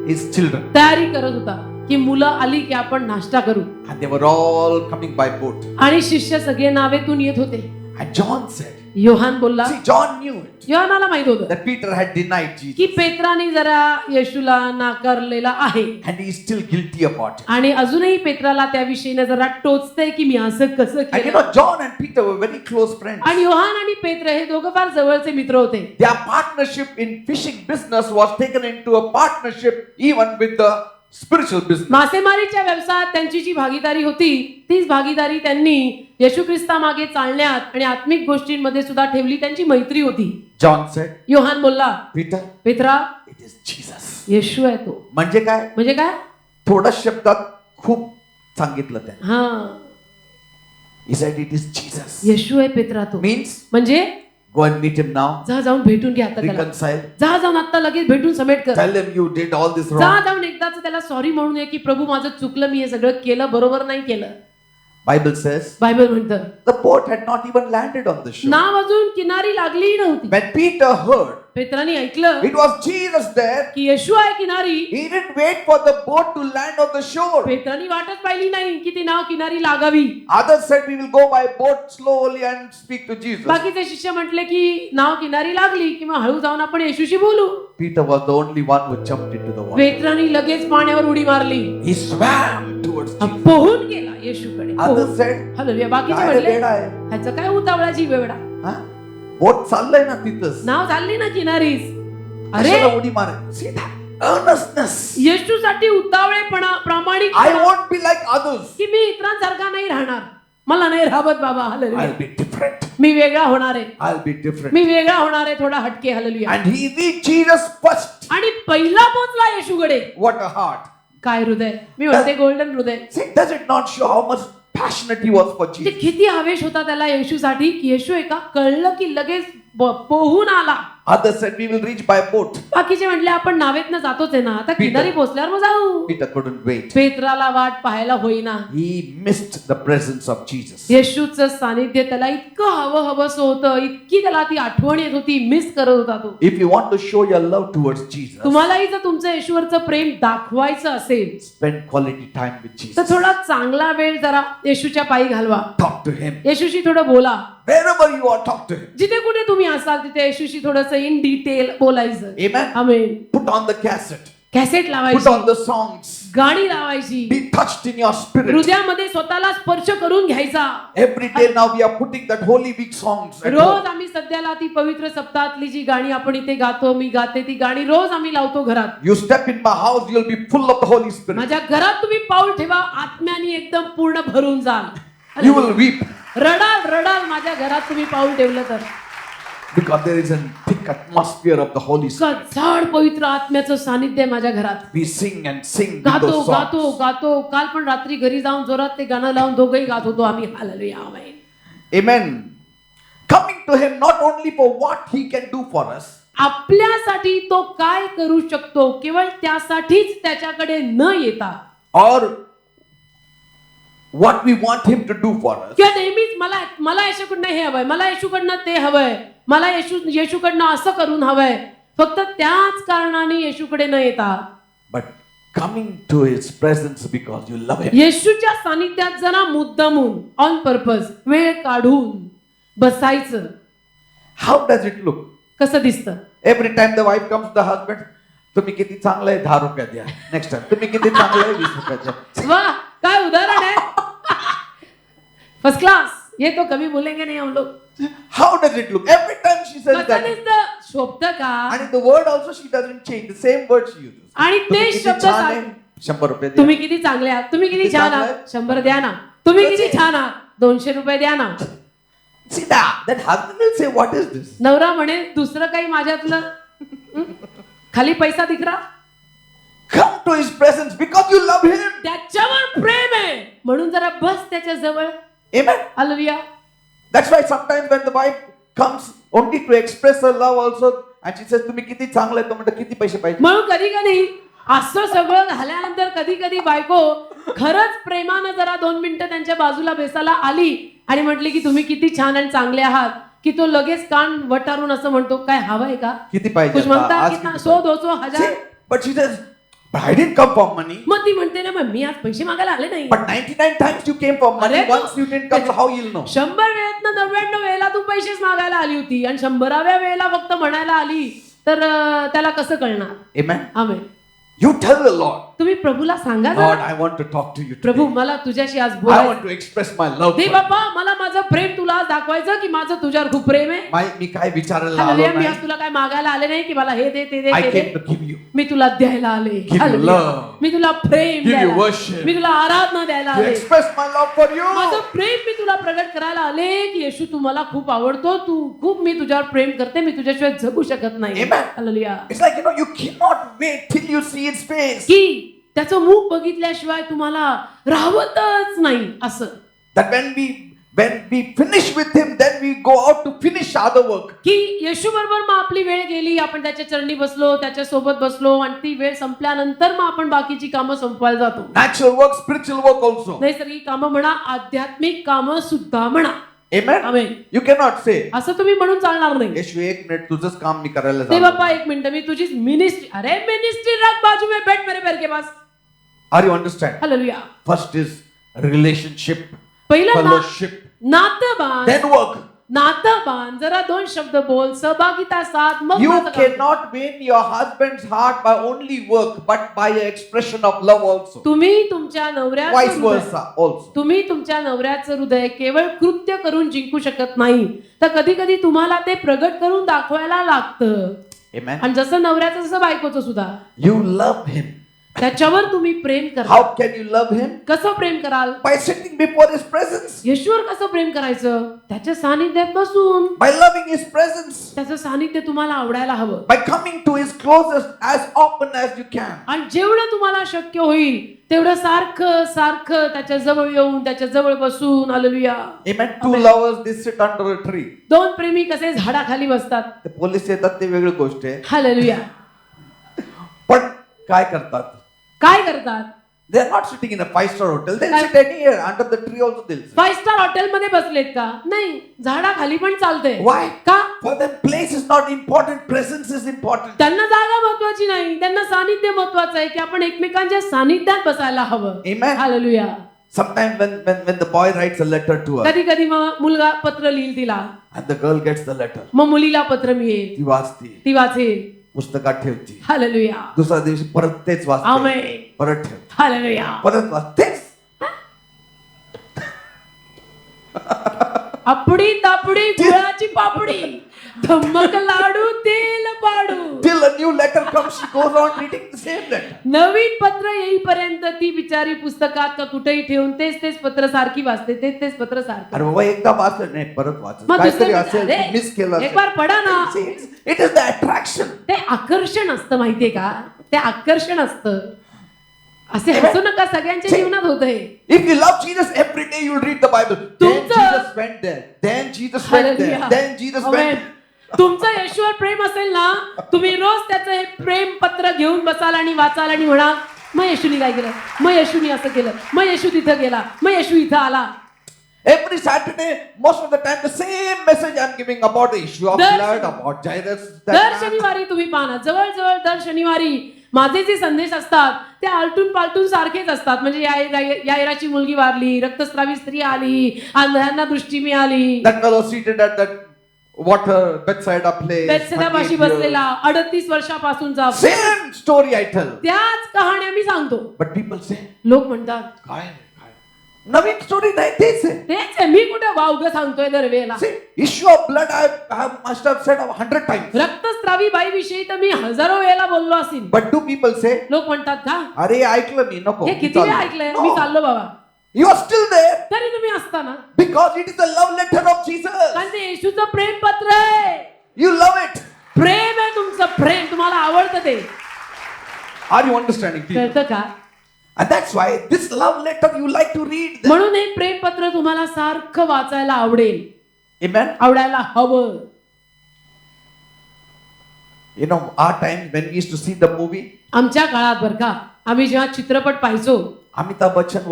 his children. तयारी करत होता की मुलं आली की आपण नाश्ता करू. And they were all coming by boat. आणि शिष्य सगळे नावेतून येत होते. And John said, योहान बोलला, see, John knew it, योहानाला माहित होतं that Peter had denied Jesus. की पेत्राने जरा येशूला नाकारलेला आहे And he is still guilty about it. आणि अजूनही पेत्राला त्या विषयीने जरा टोचतंय की मी असं कसं And you केलं. know, John and Peter were very close friends. आणि योहान आणि पेत्र हे दोघं फार जवळचे मित्र होते. Their partnership in fishing business was taken into a partnership even with the spiritual business. मासेमारीच्या व्यवसायात त्यांची जी भागीदारी होती तीच भागीदारी त्यांनी येशू ख्रिस्तामागे चालण्यात आणि आत्मिक गोष्टींमध्ये सुद्धा ठेवली. त्यांची मैत्री होती. John said, योहान बोलला, Peter, Petra it is Jesus. येशू आहे तो. म्हणजे काय? म्हणजे काय? थोड्या शब्दात खूप सांगितलं त्याने. हा, He said it is Jesus. येशू आहे पेत्रा तो. Means म्हणजे go and meet him now. जा जाऊन भेटून घ्या आता त्याला. Reconcile. जा जाऊन आता लगेच भेटून समेट कर. Tell him you did all this जा wrong. जाऊन एकदाच त्याला सॉरी म्हणून ये की प्रभू माझं चुकलं, मी हे सगळं केलं, बरोबर नाही केलं. Bible says बायबल म्हणतं the boat had not even landed on the shore. नाव अजून किनारी लागलीही नव्हती. When Peter heard पेत्राने ऐकलं it was Jesus there, की येशू आहे किनारी, he didn't wait for the boat to land on the shore. पेत्राने वाटच पाहिली नाही की ती नाव किनारी लागावी. Others said we will go by boat slowly and speak to Jesus. बाकीचे शिष्य म्हटले की नाव किनारी लागली की मग हळू जाऊन आपण येशूशी बोलू. Peter was the only one who jumped into the water. पेत्राने लगेच पाण्यावर उडी मारली, He swam towards Jesus. पोहून गेला येशूकडे. Others said, hallelujah. बाकीचे "काय रे म्हटले वेडा आहे?" ह्याचं काय उतावळा जीव एवढा. हा? बोट चाललंय ना तिथंच. नाव चालली ना किनारीच. अरे कशाला उडी मार. See that earnestness. येशूसाठी उतावळेपणा, प्रामाणिक, I won't be like others. की मी इतरांसारखा नाही राहणार, मला नाही राहत बाबा. हालेलुया. I'll be different. मी वेगळा होणार आहे, I'll be different. मी वेगळा होणार आहे, थोडा हटके. Hallelujah. And he reached Jesus first. आणि पहिला पोचला येशूकडे. What a heart. काय हृदय, मी म्हणते गोल्डन हृदय. See, does it not show how much passionate he was for ते Jesus? किती आवेश होता त्याला येशूसाठी, की येशू एका कळलं की लगेच पोहून आला. Others said we will reach by boat. बाकीचे म्हटले आपण नावेतनं जातोच आहे ना, आता किनारी पोचल्यावर मग जाऊ. Peter couldn't wait. पेत्राला वाट पाहायला होईना. He missed the presence of Jesus. येशूचं सानिध्य त्याला इतकं हवं हवंसं होतं, इतकी त्याला ती आठवण येत होती, मिस करत होता तो. If you want to show your love towards Jesus, तुम्हालाही जर तुमचं येशूवरचं प्रेम दाखवायचं असेल spend quality time with तर Jesus. थोडा चांगला वेळ जरा येशूच्या पायी घालवा. Talk to him. येशूशी थोडं बोला. Wherever you are, talk to him. जिथे कुठे तुम्ही असाल तिथे येशूशी थोडंसं इन डिटेल बोलायचं. Amen. Amen. Put on the cassette. Cassette Put लावायची, on the songs. गाणी लावायची, Be touched in your spirit. हृदयामध्ये स्वतःला स्पर्श करून घ्यायचा. Every day now we are putting that Holy Week songs. at home. रोज आम्ही सध्याला ती पवित्र सप्ताहातली जी गाणी आपण इथे गातो, मी गाते ती गाणी रोज आम्ही लावतो घरात. You step in my house, you'll be full of the Holy Spirit. माझ्या घरात तुम्ही पाऊल ठेवा, आत्म्याने एकदम पूर्ण भरून जाल. You will weep रडाल रडाल माझ्या घरात तुम्ही पाऊल ठेवलं तर. because there is a thick atmosphere of the Holy Spirit. झाड पवित्र आत्म्याचं सानिध्य आहे माझ्या घरात. We sing and sing with गातो those गातो songs. गातो. काल पण रात्री घरी जाऊन जोरात ते गाणं लावून दोघंही गात होतो आम्ही. Hallelujah. Amen. Amen. Coming to him not only for what he can do for us, आपल्यासाठी तो काय करू शकतो, केवळ त्यासाठीच त्याच्याकडे न येता, or what we want him to do for us. किंवा नेहमीच मला येशूकडनं हे हवंय, मला येशूकडनं ते हवंय, मला येशूकडनं असं करून हवंय, फक्त त्याच कारणाने येशूकडे न येता, But coming to his presence because you love him. येशूच्या सानिध्यात जरा मुद्दामून ऑन पर्पज वेळ काढून बसायचं. How does it look? कसं दिसतं? Every time the wife comes to the husband, तुम्ही किती चांगलं आहे, 10 रुपये द्या. Next time, तुम्ही किती चांगलं आहे, 20 रुपये द्या. वाह, काय उदाहरण आहे. First class. ये तो कभी बोलेंगे नहीं हम लोग. How does it look? Every time she says कसं that. दिसतं? शोभतं का? And the word also she doesn't change. The same word she uses. आणि तुम्ही ते किती शब्द छान आहे, सांग. 100 रुपये द्या. तुम्ही किती चांगले आहात, तुम्ही किती किती छान चांगलं आहात, 100 द्या ना. तुम्ही किती छान आहात, 200 रुपये द्या ना. See that husband will say, what is this? नवरा म्हणे दुसरं काही माझ्यातलं खाली पैसा दिखरा. Come to his presence because you love him. त्याच्यावर प्रेम आहे म्हणून जरा बस त्याच्या जवळ. Amen. Hallelujah. That's why sometimes when the wife comes only to express her love also and she says, तुम्ही किती चांगलं आहे, तो म्हणतो किती पैसे पाहिजे. म्हणून कधी कधी असं सगळं झाल्यानंतर कधी कधी बायको खरंच प्रेमानं जरा 2 मिनिटं त्यांच्या बाजूला बेसायला आली आणि म्हटली की तुम्ही किती छान आणि चांगले आहात, की तो लगेच कान वटारून असं म्हणतो, काय हवंय का, किती पाहिजे कुछ मागता आज कितना, किती 100 200 1000. See, but she says, but I didn't come for money. मग ती म्हणते ना, मग मी आज पैसे मागायला आले नाही. But 99 times you came for money. अरे तो- Once you didn't come, so how you'll know? 100 वेळेतनं 99 वेळेला तू पैसेच मागायला आली होती आणि 100व्या वेळेला फक्त म्हणायला आली तर त्याला कसं कळणार. Amen. Amen. You tell the Lord, तुम्ही प्रभूला सांगा Lord, जरा, I want to talk to you Prabhu today. मला तुझ्याशी आज I बोलायचं. want to express my love for they you. बाप्पा, मला माझं प्रेम तुला आज दाखवायचं की माझं तुझ्यावर खूप प्रेम आहे. मी काय विचारायला आलो हालेलुया. मी नाही. आज तुला काय मागायला आले नाही की मला हे दे ते दे I ते came they. to give you. मी तुला द्यायला आले. you hallelujah. love. मी तुला प्रेम Give you द्यायला, worship. मी तुला आराधना द्यायला To आले. express my love for you. माझं प्रेम मी तुला प्रगट करायला आले की येशू तू मला खूप आवडतो, तू खूप, मी तुझ्यावर प्रेम करते, मी तुझ्याशिवाय जगू शकत नाही. Amen. Hallelujah. It's like, you cannot wait till you see his face. की त्याचं मुख बघितल्याशिवाय तुम्हाला राहवतच नाही असं. That when we finish with him, then we go out to finish other work. की येशू बरोबर मग आपली वेळ गेली, आपण त्याच्या चरणी बसलो, त्याच्या सोबत बसलो आणि ती वेळ संपल्यानंतर मग आपण बाकीची कामं संपवायला जातो. Natural work, spiritual work also. नैसर्गिक कामं म्हणा, आध्यात्मिक कामं सुद्धा म्हणा. Amen. Amen. You cannot say, असं तुम्ही म्हणून चालणार नाही. येशू 1 मिनिट तुझंच काम मी करायला ते जातो. बाप्पा 1 मिनिट, मी तुझी मिनिस्ट्री, अरे मिनिस्ट्री रख बाजू में, बैठ मेरे पैर के पास. Are you understand? हालेलुया. First is relationship, पहिलं fellowship, नातं बांध, then work. नातं बांध, जरा 2 शब्द बोल, सहभागिता साध, मग You माझं काम कर. cannot win your husband's heart by only work, but by an expression of love also. तुम्ही तुमच्या नवऱ्याचं Vice हृदय- versa also. तुम्ही तुमच्या नवऱ्याचं हृदय केवळ कृत्य करून जिंकू शकत नाही, तर कधी कधी तुम्हाला ते प्रगट करून दाखवायला लागतं. Amen. आणि जसं नवऱ्याचं तसं बायकोचं सुद्धा, You love him. त्याच्यावर तुम्ही प्रेम करा. How can you love him? कसं प्रेम कराल? By sitting before his presence. येशूवर कसं प्रेम करायचं? त्याच्या सानिध्यात बसून. By loving his presence. त्याचं सानिध्य तुम्हाला आवडायला हवं. By coming to his closest as often as you can. आणि जेवढं तुम्हाला शक्य होईल तेवढं सारखं सारखं त्याच्या जवळ येऊन त्याच्या जवळ बसून. Hallelujah. Amen. Two lovers, they sit under a tree. 2 प्रेमी कसे झाडाखाली बसतात. ते पोलीस येतात ते वेगळी गोष्ट आहे. हालेलुया. पण काय करतात? काय करतात? They are not sitting in a 5-star hotel. They'll sit anywhere under the tree also they'll sit. 5 star hotel मध्ये बसलेत का? नाही, झाडाखाली पण चालतंय. Why? का? For them place is not important. Presence is important. त्यांना जागा महत्वाची नाही, त्यांना सानिध्य महत्वाचं आहे की आपण एकमेकांच्या सानिध्यात बसायला हवं. Amen. Hallelujah. Sometimes when the boy writes a letter to her कधी कधी मग मुलगा पत्र लिहिल तिला, and the girl gets the letter, मग मुलीला पत्र मिळेल, ती वाचते, ती वाचेल. पुस्तकात ठेवते. हालेलुया. दुसऱ्या दिवशी परत तेच वाचते, आमेन. परत ठेवते, हालेलुया. परत वाचतेच. आपडी तापडी गुळाची पापडी, धम्मक लाडू तेल पाडू. Till a new letter comes, she goes on reading the same letter. नवीन पत्र येईपर्यंत ती बिचारी पुस्तकात का कुठेही ठेवून तेच तेच पत्र सारखी वाचते, तेच तेच पत्र सारखं. अरे बाबा एकदा वाचलं नाही परत वाचत. मग काहीतरी दुसरं असेल अरे, मिस केलं एक बार पडा ना. It is the attraction. ते आकर्षण असतं माहितीये का? ते आकर्षण असतं. असे हसू नका, सगळ्यांच्या जीवनात होतंय. If you love Jesus every day, you'll read the Bible. Then तुमचं- Jesus went there. Then Jesus went there. Hallelujah. Then Jesus amen. went. तुमचं येशूवर प्रेम असेल ना, तुम्ही रोज त्याचं हे प्रेम पत्र घेऊन बसाल आणि वाचाल आणि म्हणाल, मग येशूनी काय केलं, मग येशूनी असं केलं, मग येशू तिथं गेला, मग येशू इथं आला. Every Saturday, most of the time, the same message I'm giving about the issue of दर- blood, about Jairus. दर That man. शनिवारी तुम्ही पाहना, जवळजवळ दर शनिवारी माझे जे संदेश असतात ते आलटून पालटून सारखेच असतात. म्हणजे यायराची मुलगी वारली, रक्तस्रावी स्त्री आली, आंधळ्यांना दृष्टी मिळाली, That fellow seated at that water Bethsaida place. बेथसेदापाशी 28 बसलेला years. 38 वर्षापासूनचा. Same story I tell. त्याच कहाण्या मी सांगतो. But people say, लोक म्हणतात काय नवीन स्टोरी नाही तेच आहे. तेच आहे, मी कुठे वावग सांगतोय दरवेळेला. See, issue of blood I must have said 100 times. रक्तस्रावी बाई विषयी तर मी हजारो वेळेला बोललो असेल. But do people say, लोक म्हणतात का अरे ऐकलं मी नको. हे किती वेळ ऐकलंय, मी No. चाललो बाबा. You are still there तरी तुम्ही असताना, because it is the love letter of Jesus. कारण ते येशूचं प्रेम पत्र आहे. You love it. प्रेम आहे तुमचं, प्रेम तुम्हाला आवडतं ते. Are you understanding? people? कळतं का? And that's why this love letter you like to read. them. म्हणून हे प्रेम पत्र तुम्हाला सारखं वाचायला आवडेल, Amen. आवडायला हवं. You know, our times when we used to see the movie, आमच्या काळात बरं का, आम्ही जेव्हा चित्रपट पाहायचो, Amitabh Bachchan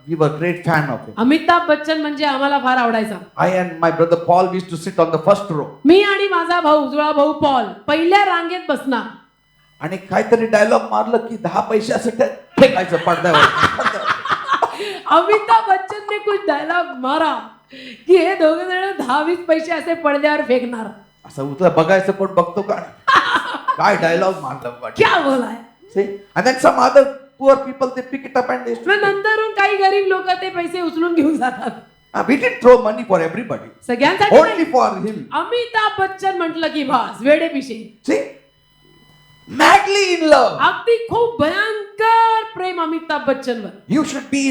we were great fan of him. Amitabh Bachchan म्हणजे आम्हाला फार आवडायचा. I and my brother Paul we used to sit on the first row. मी आणि माझा भाऊ, जुळा भाऊ पॉल पहिल्या रांगेत बसणार. आणि काहीतरी डायलॉग मारलं की 10 पैसे असं फेकायचं पडद्यावर. अमिताभ बच्चन ने कुछ डायलॉग मारा की हे दोघे जण 10-20 पैसे असे पडद्यावर फेकणार. असं उतलं बघायचं कोण बघतो का? काय डायलॉग मारलं. क्या बोलाय. See? And then some other poor people they pick it up and they used to मग नंतरून काही गरीब लोक ते पैसे उचलून घेऊन जातात. We didn't throw money for everybody. सगळ्यांसाठी Only नाही. for him. अमिताभ बच्चन म्हटलं की बस वेडे पिशे. See? Madly in love. अगदी खूप भयंकर प्रेम Amitabh बच्चनवर. You should be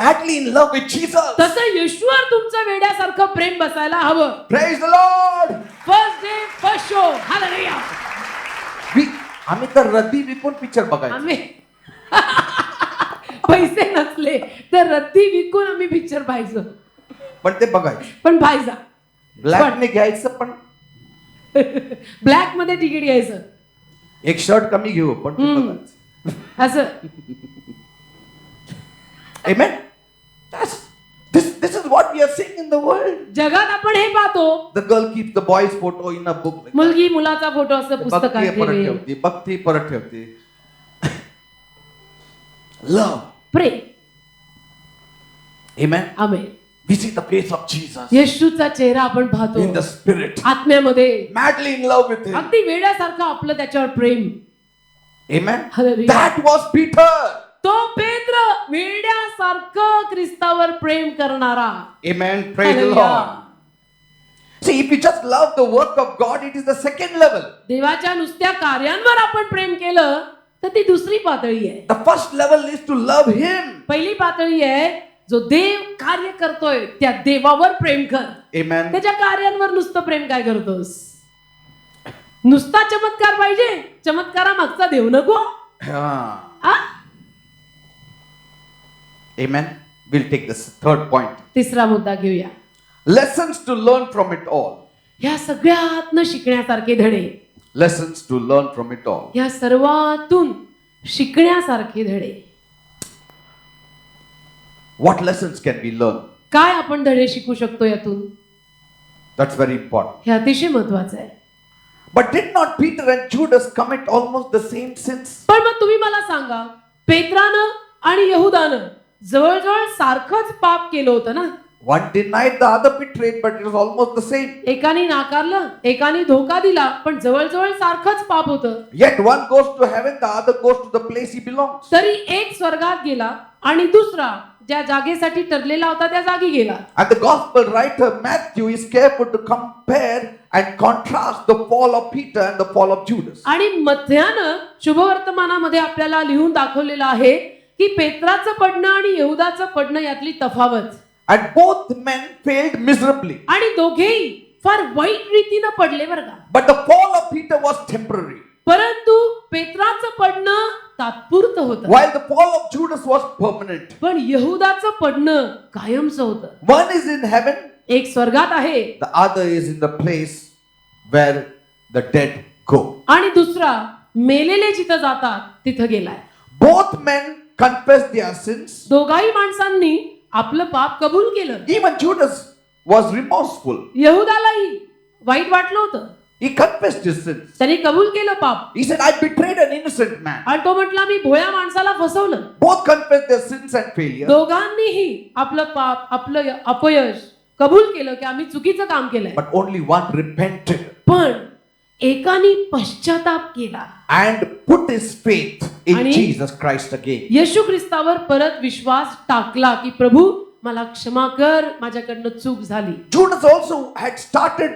madly in love with Jesus. तसं येशूवर तुमचं वेड्यासारखं प्रेम बसायला हवं. Praise the Lord. First day first show. Hallelujah. आम्ही तर रद्दी विकून पिक्चर बघायचो. आम्ही पैसे नसले तर रद्दी विकून आम्ही पिक्चर पाहायचो, पण ते बघायचं. पण पाहायचा. ब्लॅक ने घ्यायचं पण ब्लॅक मध्ये तिकीट घ्यायचं. एक शर्ट कमी घेऊ पण ते बघायचं. असं. Amen. This is what we are seeing in the world. जगात आपण हे पाहतो. The girl keeps the boy's photo in a book. Like मुलगी मुलाचा फोटो असं that. पुस्तकात बघते परत ठेवेल. ठेवते, बघते परत ठेवते. Love. Prem. Amen. Amen. We see the face of Jesus येशूचा चेहरा आपण पाहतो in the spirit, आत्म्यामध्ये, madly in love with him. अगदी वेड्यासारखं आपलं त्याच्यावर प्रेम. Amen. Hallelujah. That was Peter. तो पेत्र वेड्यासारखं ख्रिस्तावर प्रेम करणारा. Amen. Praise the Hallelujah. Lord. See, if you just love the work of God, it is the second level. देवाच्या नुसत्या कार्यांवर आपण प्रेम केलं तर ती दुसरी पातळी आहे. The first level is to love him. पहिली पातळी आहे जो देव कार्य करतोय त्या देवावर प्रेम कर. Amen. त्याच्या कार्यांवर नुसतं प्रेम काय करतोस? नुसता चमत्कार पाहिजे, चमत्कारामागचा देव नको. Ah. A? Amen. We'll take this third point. तिसरा मुद्दा घेऊया. Lessons to learn from it all. या सगळ्यातनं शिकण्यासारखे धडे, Lessons to learn from it all. या सर्वातून शिकण्यासारखे धडे. What lessons can we learn? काय आपण धडे शिकू शकतो यातून? That's very important. हे अतिशय महत्वाचं आहे. But did not Peter and Judas commit almost the same sins? पण मग तुम्ही मला सांगा, पेत्रानं आणि यहुदानं जवळजवळ सारखंच पाप केलं होतं ना? One denied, the other betrayed, but it was almost the same. एकाने नाकारलं, एकाने धोका दिला, पण जवळजवळ सारखंच पाप होतं. Yet one goes to heaven, the other goes to the place he belongs. तरी एक स्वर्गात गेला आणि दुसरा ज्या जागेसाठी ठरलेला होता त्या जागी गेला. And the gospel writer Matthew is careful to compare and contrast the fall of Peter and the fall of Judas. आणि मध्यानं शुभवर्तमानामध्ये आपल्याला लिहून दाखवलेलं आहे की पेत्राचं पडणं आणि यहुदाचं पडणं यातली तफावत. And both men failed miserably. आणि दोघेही फार वाईट रीतीनं पडले बरं का. But the fall of Peter was temporary, परंतु पेत्राचं पडणं तात्पुरतं होतं, while the fall of Judas was permanent. पण यहुदाचं पडणं कायमचं होतं. One is in heaven, एक स्वर्गात आहे the other is in the place where the dead go. आणि दुसरा मेलेले जिथं जातात तिथं गेलाय. Both men confessed their sins. दोघाही माणसांनी आपलं पाप कबूल केलं. Even Judas was remorseful. यहुदालाही वाईट वाटलं होतं, He confessed his sins. त्यांनी कबूल केलं पाप. He said, I betrayed an innocent man. आणि तो म्हटला मी भोळ्या माणसाला फसवलं. Both confessed their sins and failure. दोघांनीही आपलं पाप, आपलं अपयश कबूल केलं की आम्ही चुकीचं काम केलंय. But only one repented पण एकाने पश्चाताप केला and put his faith in आणि Jesus Christ again. येशू ख्रिस्तावर परत विश्वास टाकला की प्रभू मला क्षमा कर, माझ्याकडनं चूक झाली. Judas also had started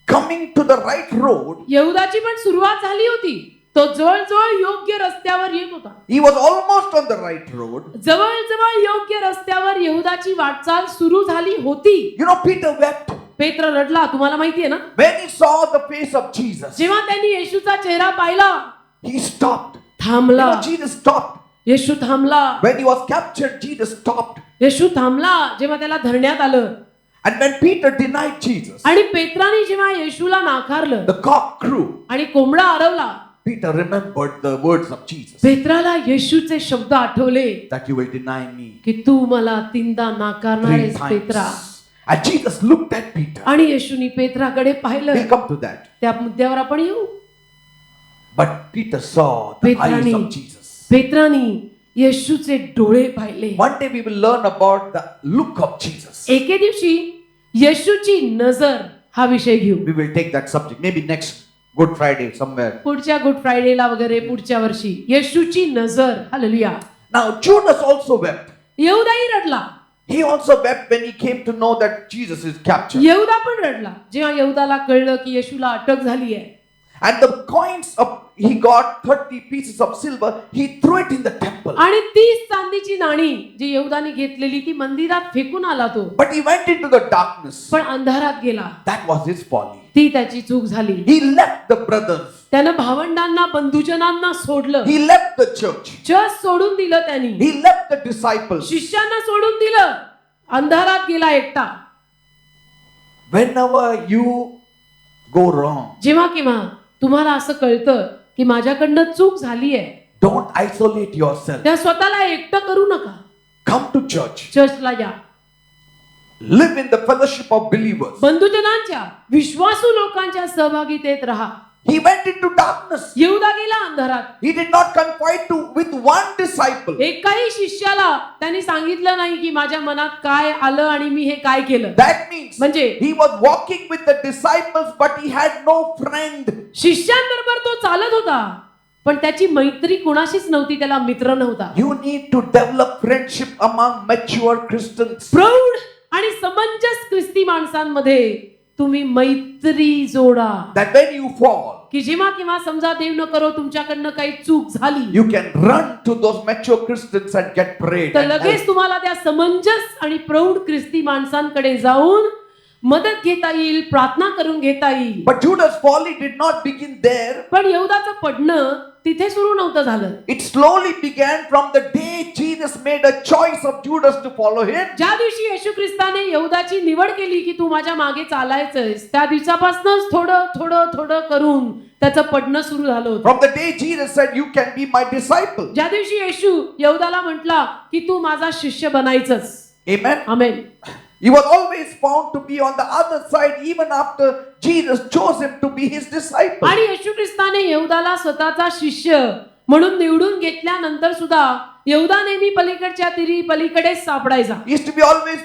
coming to the right road. यहुदाची पण सुरुवात झाली होती. तो जवळजवळ योग्य रस्त्यावर येत होता. He was almost on the right road. जवळजवळ योग्य रस्त्यावर यहुदाची वाटचाल सुरू झाली होती. You know, Peter wept पेत्र रडला, तुम्हाला माहितीये ना? when he saw the face of Jesus. जेव्हा त्यांनी येशूचा चेहरा पाहिला, He stopped. You थांबला. know, Jesus stopped. येशू थांबला. When he was captured, Jesus stopped. येशू थांबला जेव्हा त्याला धरण्यात आलं. And when Peter denied Jesus, आणि पेत्राने जेव्हा येशूला नाकारलं the cock crew. आणि कोंबडा आरवला, Peter remembered the words of Jesus, पेत्राला येशूचे शब्द Athawale that you will deny me की तू मला 3दा नाकारणार 3 आहेस Petra. times. And Jesus looked at Peter. आणि येशूनी पेत्राकडे पाहिलं. We'll come to that. त्या मुद्द्यावर आपण येऊ. But Peter saw the eyes पेत्रानी of Jesus. पेत्रानी येशूचे डोळे पाहिले. One day we will learn about the look of Jesus. एके दिवशी येशूची नजर हा विषय घेऊ. We will take that subject maybe next Good Friday somewhere. पुढच्या गुड फ्रायडेला वगैरे पुढच्या वर्षी येशूची नजर. Hallelujah. Now Judas also wept. यहुदाही रडला. He also wept when he came to know that Jesus is captured. यहुदा पण रडला जेव्हा यहुदाला कळलं की येशूला अटक झाली आहे. And the coins of he got 30 pieces of silver, he threw it in the temple. आणि 30 चांदीची नाणी जी यहुदाने घेतलेली ती मंदिरात फेकून आला तो. But he went into the darkness. पण अंधारात गेला. That was his folly. ती त्याची चूक झाली. He left the brothers. त्यानं भावंडांना, बंधुजनांना सोडलं. He left the church. Church सोडून दिलं त्यांनी. He left the disciples. शिष्यांना सोडून दिलं. अंधारात गेला एकटा. Whenever you go wrong, जेव्हा केव्हा तुम्हाला असं कळतं की माझ्याकडनं चूक झाली आहे, don't isolate yourself. त्या स्वतःला एकटं करू नका. Come to church. चर्चला या. Live in the fellowship of believers. बंधुजनांच्या, विश्वासू लोकांच्या सहभागीतेत राहा. He went into darkness. Yehuda गेला अंधारात. He did not confide to with one disciple. एकाही शिष्याला त्यांनी सांगितलं नाही की माझ्या मनात काय आलं आणि मी हे काय केलं. That means म्हणजे he was walking with the disciples, but he had no friend. शिष्यांबरोबर तो चालत होता, पण त्याची मैत्री कुणाशीच नव्हती, त्याला मित्र नव्हता. You need to develop friendship among mature Christians. प्रौढ आणि समंजस ख्रिस्ती माणसांमध्ये तुम्ही मैत्री जोडा, That when you fall, की जेव्हा किंवा समजा देव न करो तुमच्याकडनं काही चूक झाली, you can run to those mature Christians and get prayed. तर and लगेच help. तुम्हाला त्या समंजस आणि प्रौढ ख्रिस्ती माणसांकडे जाऊन मदत घेता येईल, प्रार्थना करून घेता येईल. But Judas' folly did not begin there. पण यहुदाचं पडणं तिथे सुरू नव्हतं झालं. It slowly began from the day Jesus made a choice of Judas to follow him. ज्या दिवशी येशू ख्रिस्ताने यहुदाची निवड केली की तू माझ्या मागे चालायचंयस, त्या दिवसापासूनच थोडं थोडं थोडं करून त्याचं पडणं सुरू झालं होतं. From the day Jesus said, "You can be my disciple." ज्या दिवशी येशू यहुदाला म्हटला की तू माझा शिष्य बनायचंच. Amen. Amen. He was always found to be on the other side even after Jesus chose him to be his disciple. आणि येशू ख्रिस्ताने यहुदाला स्वतःचा शिष्य म्हणून निवडून घेतल्यानंतर सुद्धा यहुदा नेहमी पलीकडच्या तिरी पलीकडेच सापडायचा. He used to be always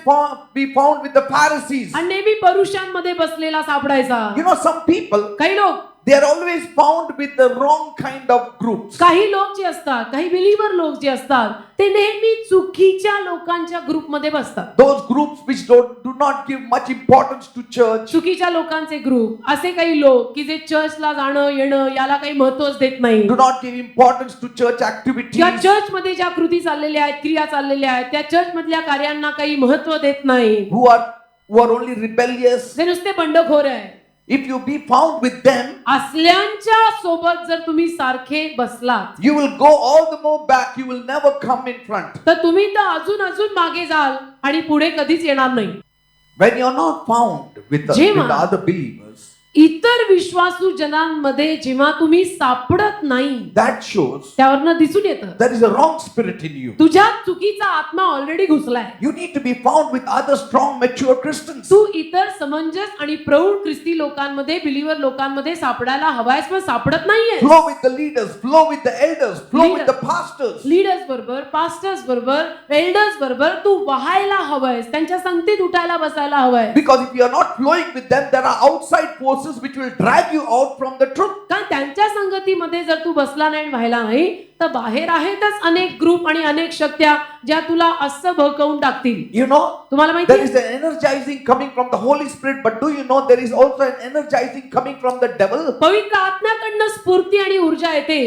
be found with the Pharisees. आणि नेहमी परुषांमध्ये बसलेला सापडायचा. You know, some people, काही लोक they are always found with the wrong kind of groups. काही लोक जे असतात, काही बिलीव्हर लोक जे असतात, ते नेहमी चुकीच्या लोकांच्या ग्रुपमध्ये बसतात. Those groups which do not give much importance to church. चुकीच्या लोकांचे ग्रुप, असे काही लोक की जे चर्चला जाणं येणं याला काही महत्वच देत नाही, Do not give importance to church activities. किंवा चर्च मध्ये ज्या कृती चाललेल्या आहेत, क्रिया चाललेल्या आहेत, त्या चर्च मधल्या कार्यांना काही महत्व देत नाही, Who are only rebellious. जे नुसते बंडखोर आहे. If you be found with them, असल्यांच्या सोबत जर तुम्ही सारखे बसलात, you will go all the more back. You will never come in front. तर तुम्ही तर अजून अजून मागे जाल आणि पुढे कधीच येणार नाही. When you are not found with the जेव्हा other believers, इतर विश्वासू जनांमध्ये जेव्हा तुम्ही सापडत नाही, that shows त्यावरनं दिसून येतं there is a wrong spirit in you. तुझ्यात चुकीचा आत्मा already घुसलाय. You need to be found with other strong, mature Christians. तू इतर समंजस आणि प्रौढ ख्रिस्ती लोकांमध्ये, बिलीव्हर लोकांमध्ये सापडायला हवायस, पण सापडत नाहीये. Flow with the leaders, flow with the elders, flow with the pastors. Leaders बरोबर, पास्टर्स बरोबर, एल्डर्स बरोबर तू वाहायला हवंयस, त्यांच्या संगतीत उठायला बसायला हवंय. Because if you are not flowing with them, there are outside forces which will drag you out from the truth. कारण त्यांच्या संगतीमध्ये जर तू बसला नाही आणि व्हायला नाही, तर बाहेर आहेतच अनेक ग्रुप आणि अनेक शक्त्या ज्या तुला असं भडकवून टाकतील. You know, तुम्हाला माहिती there is आहे, an energizing coming from the Holy Spirit, but do you know there is also an energizing coming from the devil? पवित्र आत्म्याकडनं स्फूर्ती आणि ऊर्जा येते,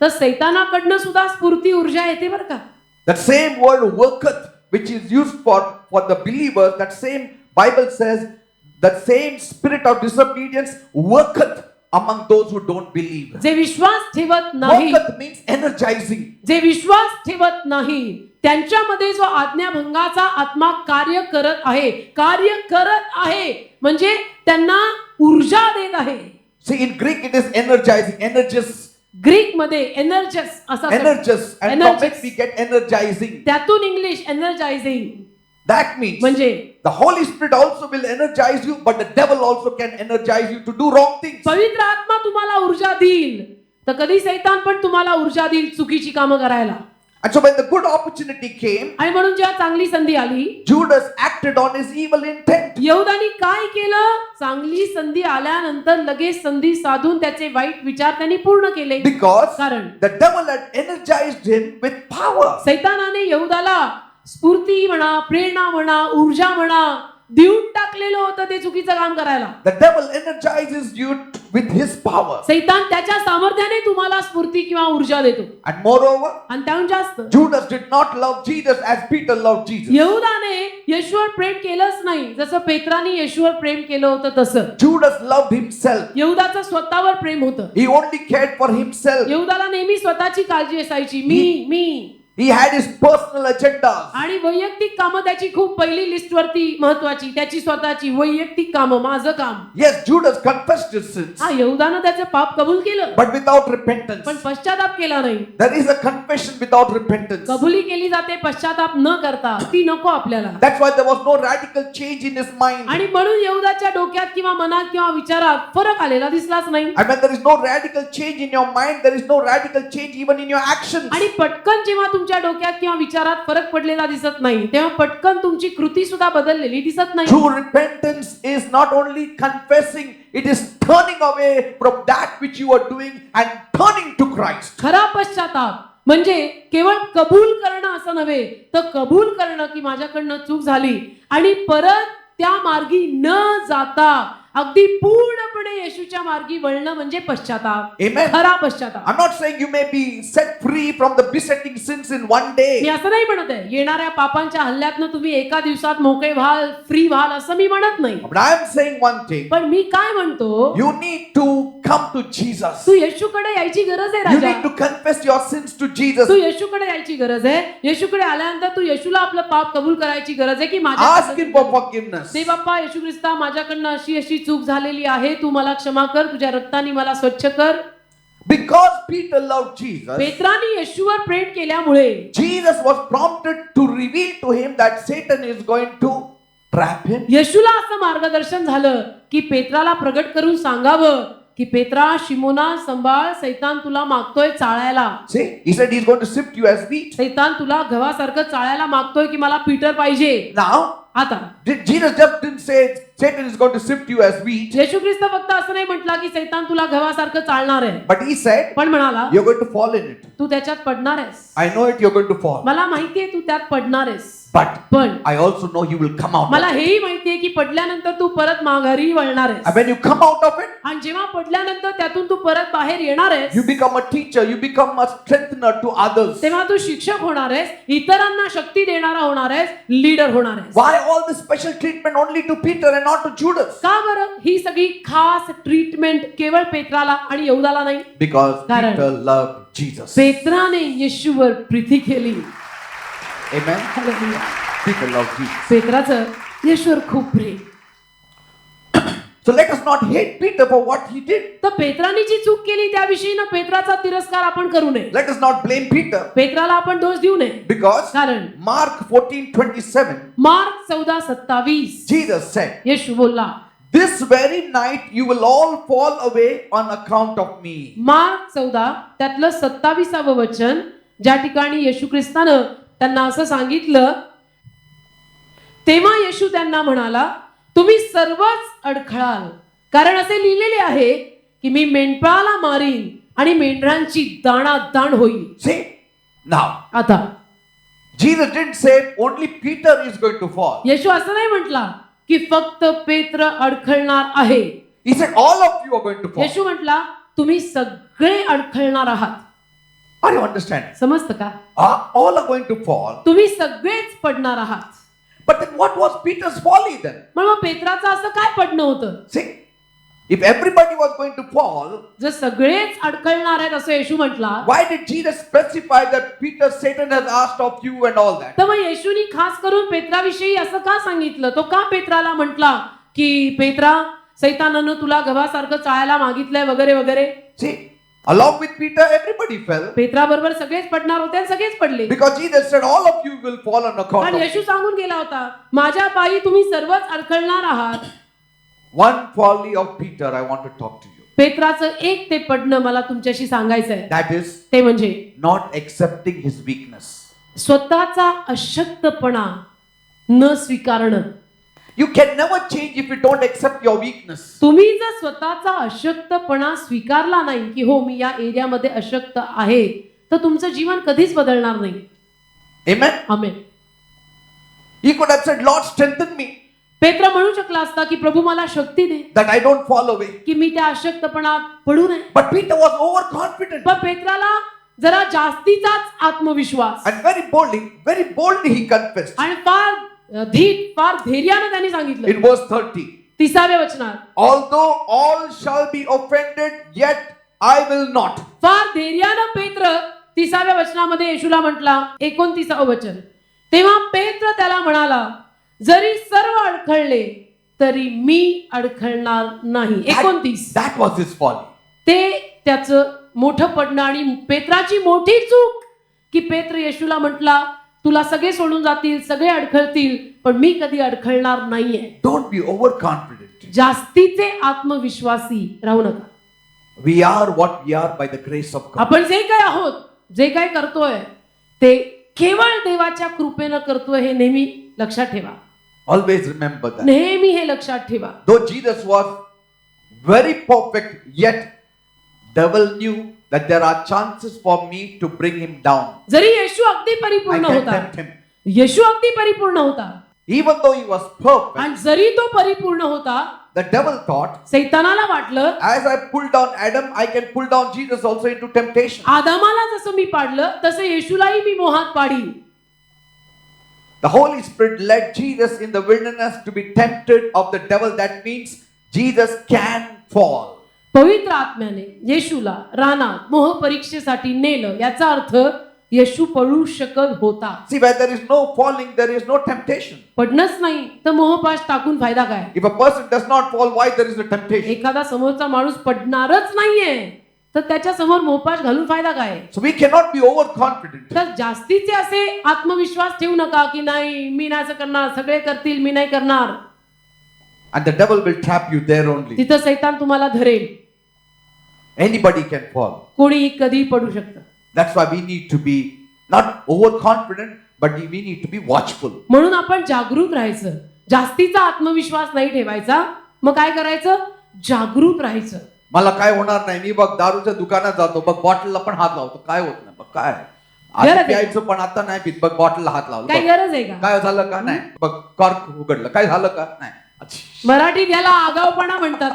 तर सैतानाकडनं सुद्धा स्फूर्ती ऊर्जा येते बरं का. That same word worketh, which is used for the believers, that same Bible says, that same spirit of disobedience worketh among those who don't believe. जे विश्वास ठेवत नाही, Worketh means energizing. जे विश्वास ठेवत नाही त्यांच्यामध्ये जो आज्ञाभंगाचा आत्मा कार्य करत आहे म्हणजे त्यांना ऊर्जा देत आहे. See, in Greek it is energizing, energis, Greek मध्ये एनर्जस असा शब्द. energis, and from it we get energizing. त्यातून इंग्लिश एनर्जायझिंग. That means म्हणजे the Holy Spirit also will energize you, but the devil also can energize you to do wrong things. पवित्र आत्मा तुम्हाला ऊर्जा देईल, तर कधी सैतान पण तुम्हाला ऊर्जा देईल चुकीची कामं करायला. And so when the good opportunity came, आणि म्हणून जेव्हा चांगली संधी आली, Judas acted on his evil intent. यहुदानी काय केलं? चांगली संधी आल्यानंतर लगेच संधी साधून त्याचे वाईट विचार त्यांनी पूर्ण केले. Because कारण the devil had energized him with power. सैतानाने यहुदाला स्फूर्ती म्हणा, प्रेरणा म्हणा, ऊर्जा म्हणा देऊन टाकलेलं होतं ते चुकीचं काम करायला. The devil energizes you with his power. सैतान त्याच्या सामर्थ्याने तुम्हाला स्फूर्ती किंवा ऊर्जा देतो. And moreover, आणि त्याहून जास्त Judas did not love Jesus as Peter loved Jesus. यहुदाने येशूवर प्रेम केलंच नाही जसं पेत्राने येशूवर प्रेम केलं होतं तसं. Judas loved himself. यहुदाचं स्वतःवर प्रेम होतं. He only cared for himself. यहुदाला नेहमी स्वतःची काळजी असायची. मी He had his personal agendas. आणि वैयक्तिक कामं त्याची खूप पहिली लिस्टवरती महत्वाची, त्याची स्वतःची वैयक्तिक कामं, माझं काम. Yes, Judas confessed his sins, हा, यहूदानं त्याचं पाप कबूल केलं, but without repentance. पण पश्चाताप केला नाही. There is a confession without repentance. कबुली केली जाते पश्चाताप न करता, ती नको आपल्याला. That's why there was no radical change in his mind. आणि म्हणून यहूदाच्या डोक्यात किंवा मनात किंवा विचारात फरक आलेला दिसलाच नाही. And when there is no radical change in your mind, there is no radical change even in your actions. आणि पटकन जेव्हा तुमच्या डोक्यात किंवा विचारात फरक पडलेला दिसत नाही, तेव्हा पटकन तुमची कृती सुद्धा बदललेली दिसत नाही. True repentance is not only confessing, it is turning away from that which you are doing and turning to Christ. खरा पश्चाताप म्हणजे केवळ कबूल करणं असं नव्हे, तर कबूल करणं की माझ्याकडनं चूक झाली आणि परत त्या मार्गी न जाता अगदी पूर्णपणे येशूच्या मार्गी वळणं म्हणजे पश्चाताप. Amen. खरा पश्चाताप. I'm not saying you may be set free from the besetting sins in one me day. असं नाही म्हणत आहे येणाऱ्या पापांच्या हल्ल्यातनं तुम्ही एका दिवसात मोकळे व्हाल, फ्री व्हाल असं मी म्हणत नाही. But I am saying one thing. पण मी काय म्हणतो, You need to come to Jesus. तू येशूकडे यायची गरज आहे You Raja. need to confess your sins to Jesus. तू येशूकडे यायची गरज आहे. येशूकडे आल्यानंतर तू येशूला आपलं पाप कबूल करायची गरज आहे की Ask him for forgiveness. दे बाप्पा, येशू ख्रिस्ता, माझ्याकडनं अशी अशी चूक झालेली आहे, तू मला क्षमा कर, तुझ्या रक्ताने मला स्वच्छ कर. Because Peter loved Jesus, पेत्राने येशूवर प्रेम केल्यामुळे Jesus was prompted to reveal to him that Satan is going to trap him. येशूला असं मार्गदर्शन झालं की पेत्राला प्रगट करून सांगावं की पेत्रा, शिमोना, संभाळ, सैतान तुला मागतोय चाळायला. See, he said he's going to sift you as wheat. सैतान तुला गव्हासारखं चाळायला मागतोय की मला पीटर पाहिजे. Now, आता Jesus just didn't say Satan is going to sift you as wheat, येशू ख्रिस्त फक्त असं नाही म्हटला की सैतान तुला गव्हासारखं चालणार आहे, but he said पण म्हणाला you're going to fall in it. तू त्याच्यात पडणार आहेस. I know it, you're going to fall. मला माहितीये तू त्यात पडणार आहेस, But पण I also know you will come out. मला Of it. हेही माहितीये की पडल्यानंतर तू परत माघारी वळणार आहेस. And when you come out of it, आणि जेव्हा पडल्यानंतर त्यातून तू परत बाहेर येणार आहेस, you become a teacher, you become a strengthener to others. तेव्हा तू शिक्षक होणार आहेस, इतरांना शक्ती देणारा होणार आहेस, लीडर होणार आहेस. Why all this special treatment only to Peter and not to Judas? का बरं ही सगळी खास ट्रीटमेंट केवळ पेत्राला आणि यहूदाला नाही? Because कारण Peter loved Jesus. पेत्राने येशूवर प्रीती केली. Amen. Hallelujah. Peter loved Jesus. पेत्राचं येशूवर खूप प्रेम. So let us not hate Peter for what he did. तर पेत्राने जी चूक केली त्याविषयी ना पेत्राचा तिरस्कार आपण करू नये. Let us not blame Peter. पेत्राला आपण दोष देऊ नये. Because कारण Mark 14:27, मार्क 14:27 Jesus said, येशू बोलला, "This very night you will all fall away on account of me." Mark 14 त्यातलं 27वं वचन, ज्या ठिकाणी येशू ख्रिस्तानं त्यांना असं सांगितलं, तेव्हा येशू त्यांना म्हणाला, तुम्ही सर्वच अडखळाल, कारण असे लिहिलेले आहे की मी मेंढपाळाला मारीन आणि मेंढरांची दाणादाण होईल. See, now आता Jesus didn't say only Peter is going to fall. येशू असं नाही म्हटला की फक्त पेत्र अडखळणार आहे. He said all of you are going to fall. येशू म्हटला तुम्ही सगळे अडखळणार आहात. Are you understanding? समजतं का? All are going to fall. तुम्ही सगळेच पडणार आहात. But then what was Peter's folly then? मग पेत्राचं असं काय पडणं होतं? See, if everybody was going to fall, जर सगळेच अडखळणार आहेत असं येशू म्हटला, why did Jesus specify that Peter, Satan has asked of you and all that? तर मग येशूनी खास करून पेत्राविषयी असं का सांगितलं? तो का पेत्राला म्हटला की पेत्रा, सैतानानं तुला गव्हासारखं चाळायला मागितलंय वगैरे वगैरे? See, along with Peter, everybody fell. Petra बरोबर सगळेच पडणार होते आणि सगळेच पडले. Because Jesus said all of you will fall on account आणि of येशू सांगून गेला होता, माझ्या पायी तुम्ही सर्वच अडखळणार आहात. one folly of Peter I want to talk to you. पेत्राचं एक ते पडणं मला तुमच्याशी सांगायचं आहे. That is ते म्हणजे not accepting his weakness. स्वतःचा अशक्तपणा न स्वीकारणं. You can never change if you don't accept your weakness. तुम्ही जर स्वतःचा अशक्तपणा स्वीकारला नाही की हो मी या एरियामध्ये अशक्त आहे, तर तुमचं जीवन कधीच बदलणार नाही. Amen. Amen. He could have said, Lord, strengthen me पेत्र म्हणू शकला असता की प्रभू मला शक्ती दे that I don't fall away. की मी त्या अशक्तपणात पडू नये. But Peter was overconfident पण पेत्राला जरा जास्तीचाच आत्मविश्वास and very boldly he confessed. आणि फार धैर्याने त्यांनी सांगितलं. In verse 30, 30व्या वचनात, although all shall be offended, yet I will not. फार धैर्यानं पेत्र 30व्या वचनामध्ये येशूला म्हटला, 29वं वचन, तेव्हा पेत्र त्याला म्हणाला, जरी सर्व अडखळले तरी मी अडखळणार नाही. 29. That was his folly. ते त्याचं मोठं पडणं आणि पेत्राची मोठी चूक की पेत्र येशूला म्हटला, तुला सगळे सोडून जातील, सगळे अडखळतील, पण मी कधी अडखळणार नाहीये. Don't be overconfident. जास्तीचे आत्मविश्वासी राहू नका. We are what we are by the grace of God. आपण जे काय आहोत, जे काय करतोय ते केवळ देवाच्या कृपेनं करतोय हे नेहमी लक्षात ठेवा. Always remember that. नेहमी हे लक्षात ठेवा. Though Jesus was very perfect, yet devil knew that there are chances for me to bring him down. जरी येशू अगदी I परिपूर्ण can होता, tempt him. येशू अगदी परिपूर्ण होता, Even though he was perfect, आणि जरी तो परिपूर्ण होता, the devil thought, सैतानाला वाटलं, as I pulled down Adam, I can pull down Jesus also into temptation. आदामाला जसं मी पाडलं तसं येशूलाही मी मोहात पाडीन. The Holy Spirit led Jesus in the wilderness to be tempted of the devil. That means Jesus can fall. पवित्र आत्म्याने येशूला रानात मोह परीक्षेसाठी नेलं, याचा अर्थ येशू पळू शकत होता. See, where there is no falling, there is no temptation. पडणंच नाही तर मोहपाश टाकून फायदा काय? If a person does not fall, why there is a temptation? एखादा समोरचा माणूस पडणारच नाहीये तर त्याच्या समोर मोहपाश घालून फायदा काय? So we cannot be overconfident. तर जास्तीचे असे आत्मविश्वास ठेवू नका की नाही मी नाही असं करणार, सगळे करतील मी नाही करणार. And the devil will trap you there only. तिथं सैतान तुम्हाला धरेल. Anybody can fall. कोणी कधी पडू शकतं. That's why we need to be not overconfident, but we need to be watchful. म्हणून आपण जागरूक राहायचं. जास्तीचा आत्मविश्वास नाही ठेवायचा. मग काय करायचं? जागरूक राहायचं. मला काय होणार नाही, मी बघ दारूच्या दुकानात जातो, बघ बॉटलला पण हात लावतो, काय होत नाही, बघ काय गरज आता आहे. प्यायचं पण आता नाही पित, बघ बॉटलला हात लावला, काय बघ. गरज आहे का? काय झालं का नाही, बघ कॉर्क उघडलं, काय झालं का नाही. अच्छा. मराठीत याला आगाऊपणा म्हणतात.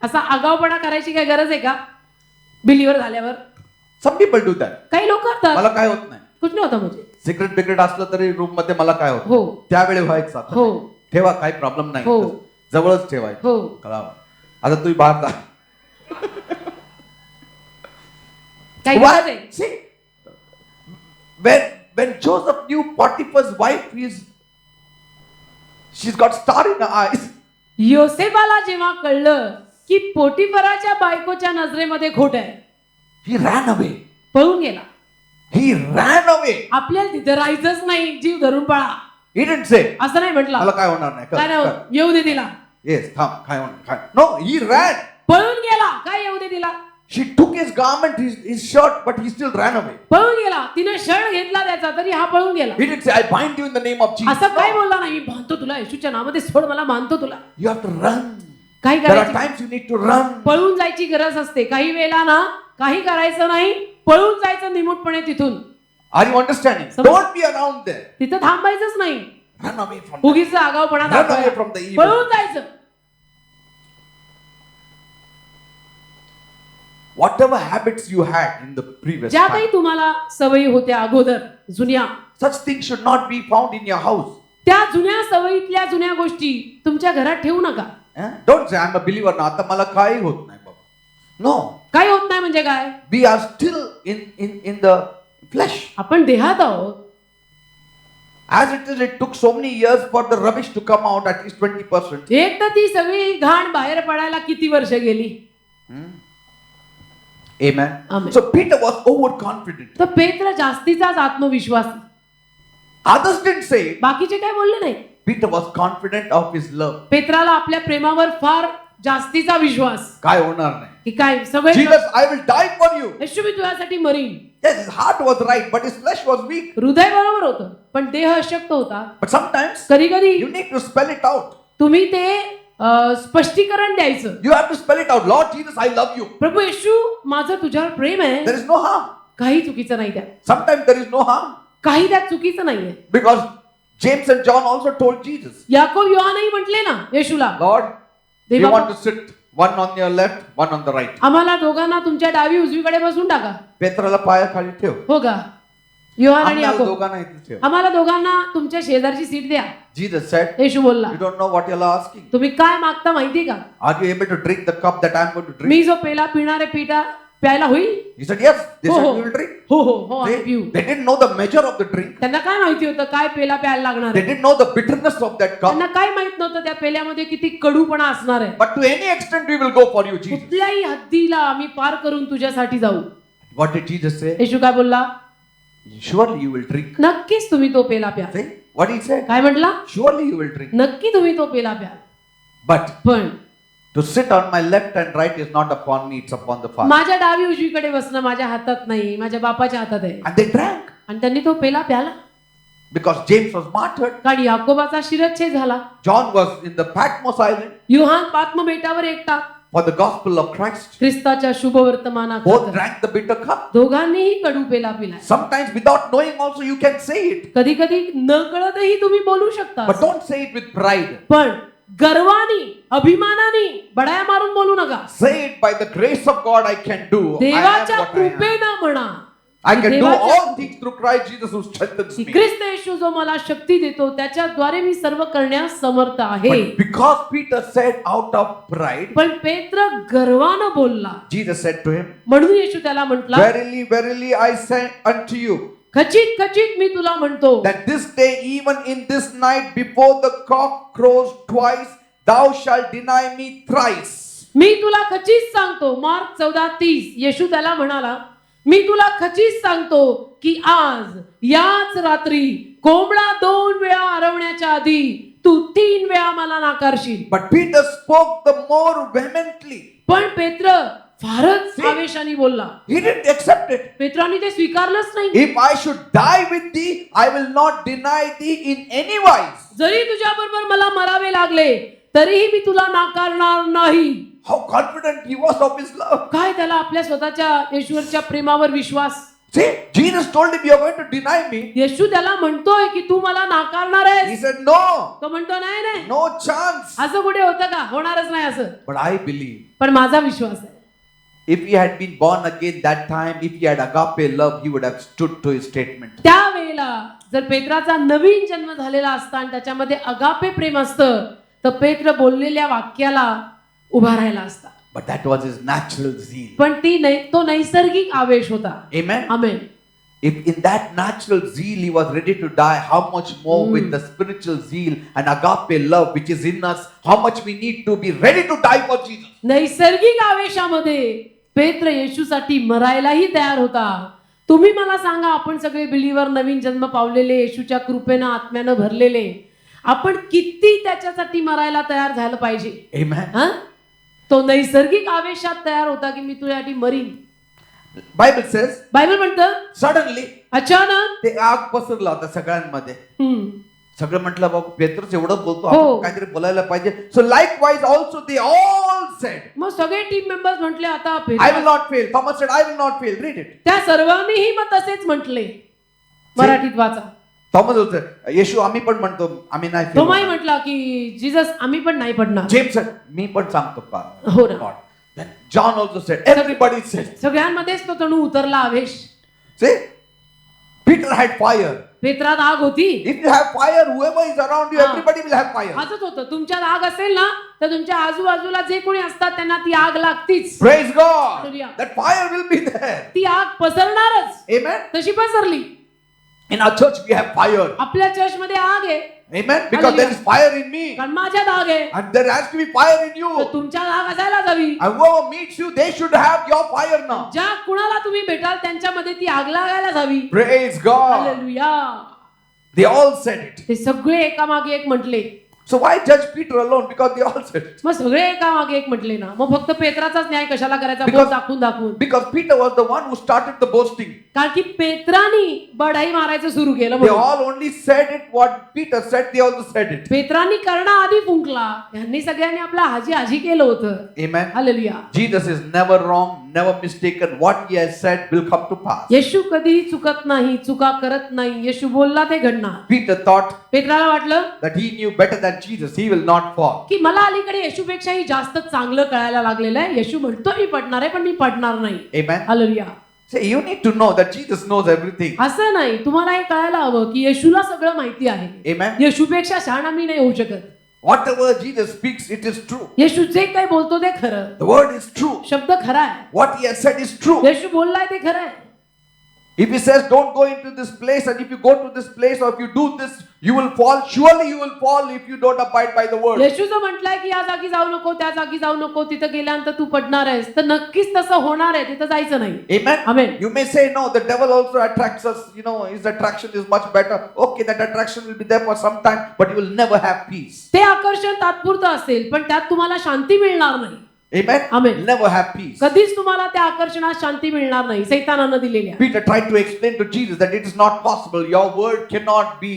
असा आगाऊपणा करायची काय गरज आहे का? बिलीवर झाल्यावर Some people do that. काही लोक करतात. मला काय होत नाही, कुछ नाही होता म्हणजे. सिक्रेट बिक्रेट असलं तरी रूम मध्ये मला काय होत हो. त्यावेळी व्हायचं. आता हो. नाही. ठेवा, काही प्रॉब्लेम नाही, हो. जवळच ठेवायचं. हो. कळावं. आता तुम्ही बाहेर जा. काही गरज आहे. See, when Joseph knew Potiphar's wife she's got star in her eyes. योसेफाला जेव्हा कळलं की पोटिफराच्या बायकोच्या नजरेमध्ये खोट आहे, He ran away. पळून गेला. He ran away. आपल्याला तिथे राहायचंच नाही, जीव धरून पळा He didn't say, असं नाही म्हटलं. मला काय होणार नाही. काय नाही होत, येऊ दे तिला. Yes, थांब, काय होणार काय. No, he ran. पळून गेला. काय येऊ दे तिला? She took his garment, his shirt, but he still ran away. पळून गेला. तिने शर्ट घेतला त्याचा, तरी हा पळून गेला. He didn't say, I bind you in the name of Jesus. असं काय No. बोलला नाही, मी बांधतो तुला येशूच्या नावामध्ये, सोड मला, बांधतो तुला. You have to run. काही There are करायची, times you need to run. पळून जायची गरज असते. काही वेळेला ना काही करायचं नाही, पळून जायचं निमूटपणे तिथून. Are you understanding? समज- Don't be around there. तिथं थांबायचंच नाही. Run away from उगीच आगाऊपणा Run away दाखवायला. from the evil. पळून जायचं. whatever habits you had in the previous ज्या time. काही तुम्हाला सवयी होत्या अगोदर जुन्या, Such things should not be found in your house. त्या जुन्या सवयीतल्या जुन्या गोष्टी तुमच्या घरात ठेवू नका. Don't say, I'm a believer now. आता मला काही होत नाही बाबा. No. काय होत नाही म्हणजे काय? We are still in the flesh. आपण देहात आहोत. As it is, it took so many years for the rubbish to come out, at least 20%. एक तर ती सगळी घाण बाहेर पडायला किती वर्ष गेली. Amen. Amen. So Peter was overconfident. तर पेत्र जास्तीचाच आत्मविश्वास. Others didn't say it. बाकीचे काय बोलले नाही. Peter was confident of his love. पेत्राला आपल्या प्रेमावर फार जास्तीचा विश्वास काय होणार नाही. की काय सगळे Jesus, I will die for you. येशू मी तुझ्यासाठी marine. Yes, his heart was right, but his flesh was weak. हृदय बरोबर होतं पण देह अशक्त होता. But sometimes कधी कधी you need to spell it out. तुम्ही ते स्पष्टीकरण द्यायचं. You have to spell it out. Lord Jesus, I love you. प्रभू येशू माझं तुझ्यावर प्रेम आहे. There is no harm. काही चुकीचं नाही त्यात. Sometimes there is no harm. काही त्यात चुकीचं नाहीये. Because James and John also told Jesus, Yakob योहानही म्हटले ना येशूला, Lord, we देवा want to sit one on your left, one on the right. आम्हाला दोघांना तुमच्या डावी उजवीकडे बसून टाका. पेत्राला पायाखाली ठेव. हो का? योहान आणि आम्हाला याकोब, दोघांना इथे ठेव. आम्हाला दोघांना तुमच्या शेजारची सीट द्या. Jesus said, येशू बोलला, you don't know what you're asking. तुम्ही काय मागता माहिती का? Are you able to drink the cup that I'm going to drink? मी जो पेला पिणारे पिता प्यायला होईल? He said, yes. They हो said, हो we will drink. हो हो हो आम्ही They, पिऊ. they didn't know the measure of the drink. त्यांना काय माहिती होतं काय पेला प्यायला लागणार They आहे? didn't know the bitterness of that cup. त्यांना काय माहित नव्हतं त्या पेल्यामध्ये किती कडूपणा असणार आहे. But to any extent we will go for you, Jesus. कुठल्याही हद्दीला आम्ही पार करून तुझ्यासाठी जाऊ. What did Jesus say? येशू काय बोलला? Surely you will drink. नक्कीच तुम्ही तो पेला प्या. See what he said? काय म्हटला? Surely you will drink. नक्की तुम्ही तो पेला प्या. But पण to sit on my left and right is not upon me, it's upon the Father. माझ्या डावी उजवीकडे बसणं माझ्या हातात नाही, माझ्या बापाच्या हातात आहे. And they drank आणि त्यांनी तो पेला प्याला. because James was martyred. कारण याकोबाचा शिरच्छेद झाला. John was in the Patmos Island Yohan पात्म बेटावर एकटा for the gospel of Christ. ख्रिस्ताच्या शुभवर्तमानाकरता. Both drank the bitter cup. दोघांनीही कडू पेला पिलाय. Sometimes without knowing also you can say it. कधी कधी न कळतही तुम्ही बोलू शकता. But don't say it with pride. पण गर्वानी अभिमानाने बडाया मारून बोलू नका. Say it by the grace of God I can do. I am देवाच्या what I am. कृपेनं म्हणा. I can do देवाच्या- all things through Christ Jesus who strengthens की me. ख्रिस्त येशू जो मला शक्ती देतो त्याच्याद्वारे मी सर्व करण्यास समर्थ आहे. But because Peter said out of pride, पण पेत्र गर्वानं बोलला Jesus said to him, म्हणून येशू त्याला म्हटला, verily, verily I say unto you, खचित खचित मी तुला म्हणतो that this day, even in this night, before the cock crows twice, thou shalt deny me thrice. मी तुला खचित सांगतो. Mark 14:30 येशू त्याला म्हणाला, मी तुला खचित सांगतो की आज याच रात्री कोंबडा 2 वेळा आरवण्याच्या आधी तू 3 वेळा मला नाकारशील. But Peter spoke the more vehemently. पण पेत्र फारच आवेशाने बोलला. He didn't accept it. पेत्राने ते स्वीकारलंच नाही. If I should die with thee, I will not deny thee in any wise. जरी तुझ्या बरोबर मला मरावे लागले तरीही मी तुला नाकारणार नाही. How confident he was of his love. काय त्याला आपल्या स्वतःच्या येशूवरच्या प्रेमावर विश्वास. See, Jesus told him, you are going to deny me. येशू त्याला म्हणतोय की तू मला नाकारणार He आहेस. said, no, तो म्हणतो नाही नाही no chance. असं कुठे होतं का? होणारच नाही असं. But I believe, पण माझा विश्वास आहे if he had been born again that time, if he had agape love, he would have stood to his statement. त्यावेळेला जर पेत्राचा नवीन जन्म झालेला असता आणि त्याच्यामध्ये अगापे प्रेम असतं तर पेत्र बोललेल्या वाक्याला उभा राहिला असता. But that was his natural zeal. पण तो नैसर्गिक आवेश होता. Amen. Amen. If in that natural zeal he was ready to die, how much more with the spiritual zeal and agape love which is in us, how much we need to be ready to die for Jesus. नैसर्गिक आवेशामध्ये पेत्र येशूसाठी मरायलाही तयार होता. तुम्ही मला सांगा, आपण सगळे believer नवीन जन्म पावलेले, येशूच्या कृपेनं आत्म्यानं भरलेले, आपण किती त्याच्यासाठी मरायला तयार झालं पाहिजे. Amen. हा? तो नैसर्गिक आवेशात तयार होता की मी तुझ्यासाठी मरीन. Bible says, बायबल म्हणतं suddenly अचानक ते आग पसरला होता सगळ्यांमध्ये. सगळं म्हटलं बाबा पेत्रच एवढं बोलतो, हो. आपण काहीतरी बोलायला पाहिजे. So likewise also they all said, मग सगळे टीम मेंबर्स म्हटले आता I will not fail. Thomas said, I will not fail. Read it. त्या सर्वांनीही मग तसेच म्हटले. मराठीत वाचा. थॉमस होतं, येशू आम्ही पण म्हणतो आम्ही नाही fail तोमाही होणार. म्हटला की जीसस आम्ही पण नाही पडणार. James said, मी पण सांगतो पा. हो ना. God. Then John also said, everybody said. सगळ्यांमध्येच तो तणू उतरला आवेश. See, Peter had fire. पेत्रात आग होती. If you have fire, whoever is around you, हा. everybody will have fire. असंच होतं, तुमच्यात आग असेल ना तर तुमच्या आजूबाजूला जे कोणी असतात त्यांना ती आग लागतीच. Praise God. Hallelujah. That fire will be there. ती आग पसरणारच. Amen. तशी पसरली. In our church we have fire. आपल्या चर्च मध्ये आग आहे. Amen. Because there is fire in me. कारण माझ्यात आग आहे. And there has to be fire in तर you. तुमच्यात आग असायला हवी. And whoever meets you, they should have your fire now. ज्या कुणाला तुम्ही भेटाल त्यांच्यामध्ये ती आग लागायला हवी. Praise God. Hallelujah. They all said it. ते सगळे एकामागे एक म्हटले. So why judge Peter alone? Because they all said it. मग सगळे एकामागे एक म्हटले ना, मग फक्त पेत्राचाच न्याय कशाला करायचा? बोट Because- दाखवून दाखवून. Because Peter was the one who started the boasting. कारण की पेत्रानी बढाई मारायचं सुरू केलं. They म्हणून. all only said it what Peter said, they also said it. पेत्रांनी करणं आधी फुंकला. यांनी सगळ्यांनी आपला हाजी हाजी केलं होतं. Amen. Hallelujah. Jesus is never wrong, never mistaken. What he has said will come to pass. येशू कधीही चुकत नाही, चुका करत नाही. येशू बोलला ते घडणार. Peter thought पेत्राला वाटलं that he knew better than Jesus. He will not fall. की मला अलीकडे येशूपेक्षाही जास्त चांगलं कळायला लागलेलं आहे. येशू म्हणतो मी पडणार आहे पण मी पडणार नाही. Amen. Hallelujah. See, you need to know that Jesus knows everything. असं नाही, तुम्हाला हे कळायला हवं की येशूला सगळं माहिती आहे. Amen. येशूपेक्षा शहाणा मी नाही होऊ शकत. Whatever Jesus speaks, it is true. येशू जे काही बोलतो ते खरं. The word is true. शब्द खरा आहे. What he has said is true. येशू बोललाय ते खरं आहे. If he says don't go into this place, and if you go to this place, or if you do this, you will fall. Surely you will fall if you don't abide by the word. येशू जर म्हटलंय की या जागी जाऊ नको, त्या जागी जाऊ नको, तिथं गेल्यानंतर तू पडणार आहेस, तर नक्कीच तसं होणार आहे. तिथं जायचं नाही. Amen. Amen. You may say no, the devil also attracts us. You know, his attraction is much better. Okay, that attraction will be there for some time, but you will never have peace. ते आकर्षण तात्पुरतं असेल, पण त्यात तुम्हाला शांती मिळणार नाही. Amen. Amen. Never have peace. कधीच तुम्हाला त्या आकर्षणात शांती मिळणार नाही, सैतानानं दिलेल्या. Peter tried to explain to Jesus that it is not possible. Your word cannot be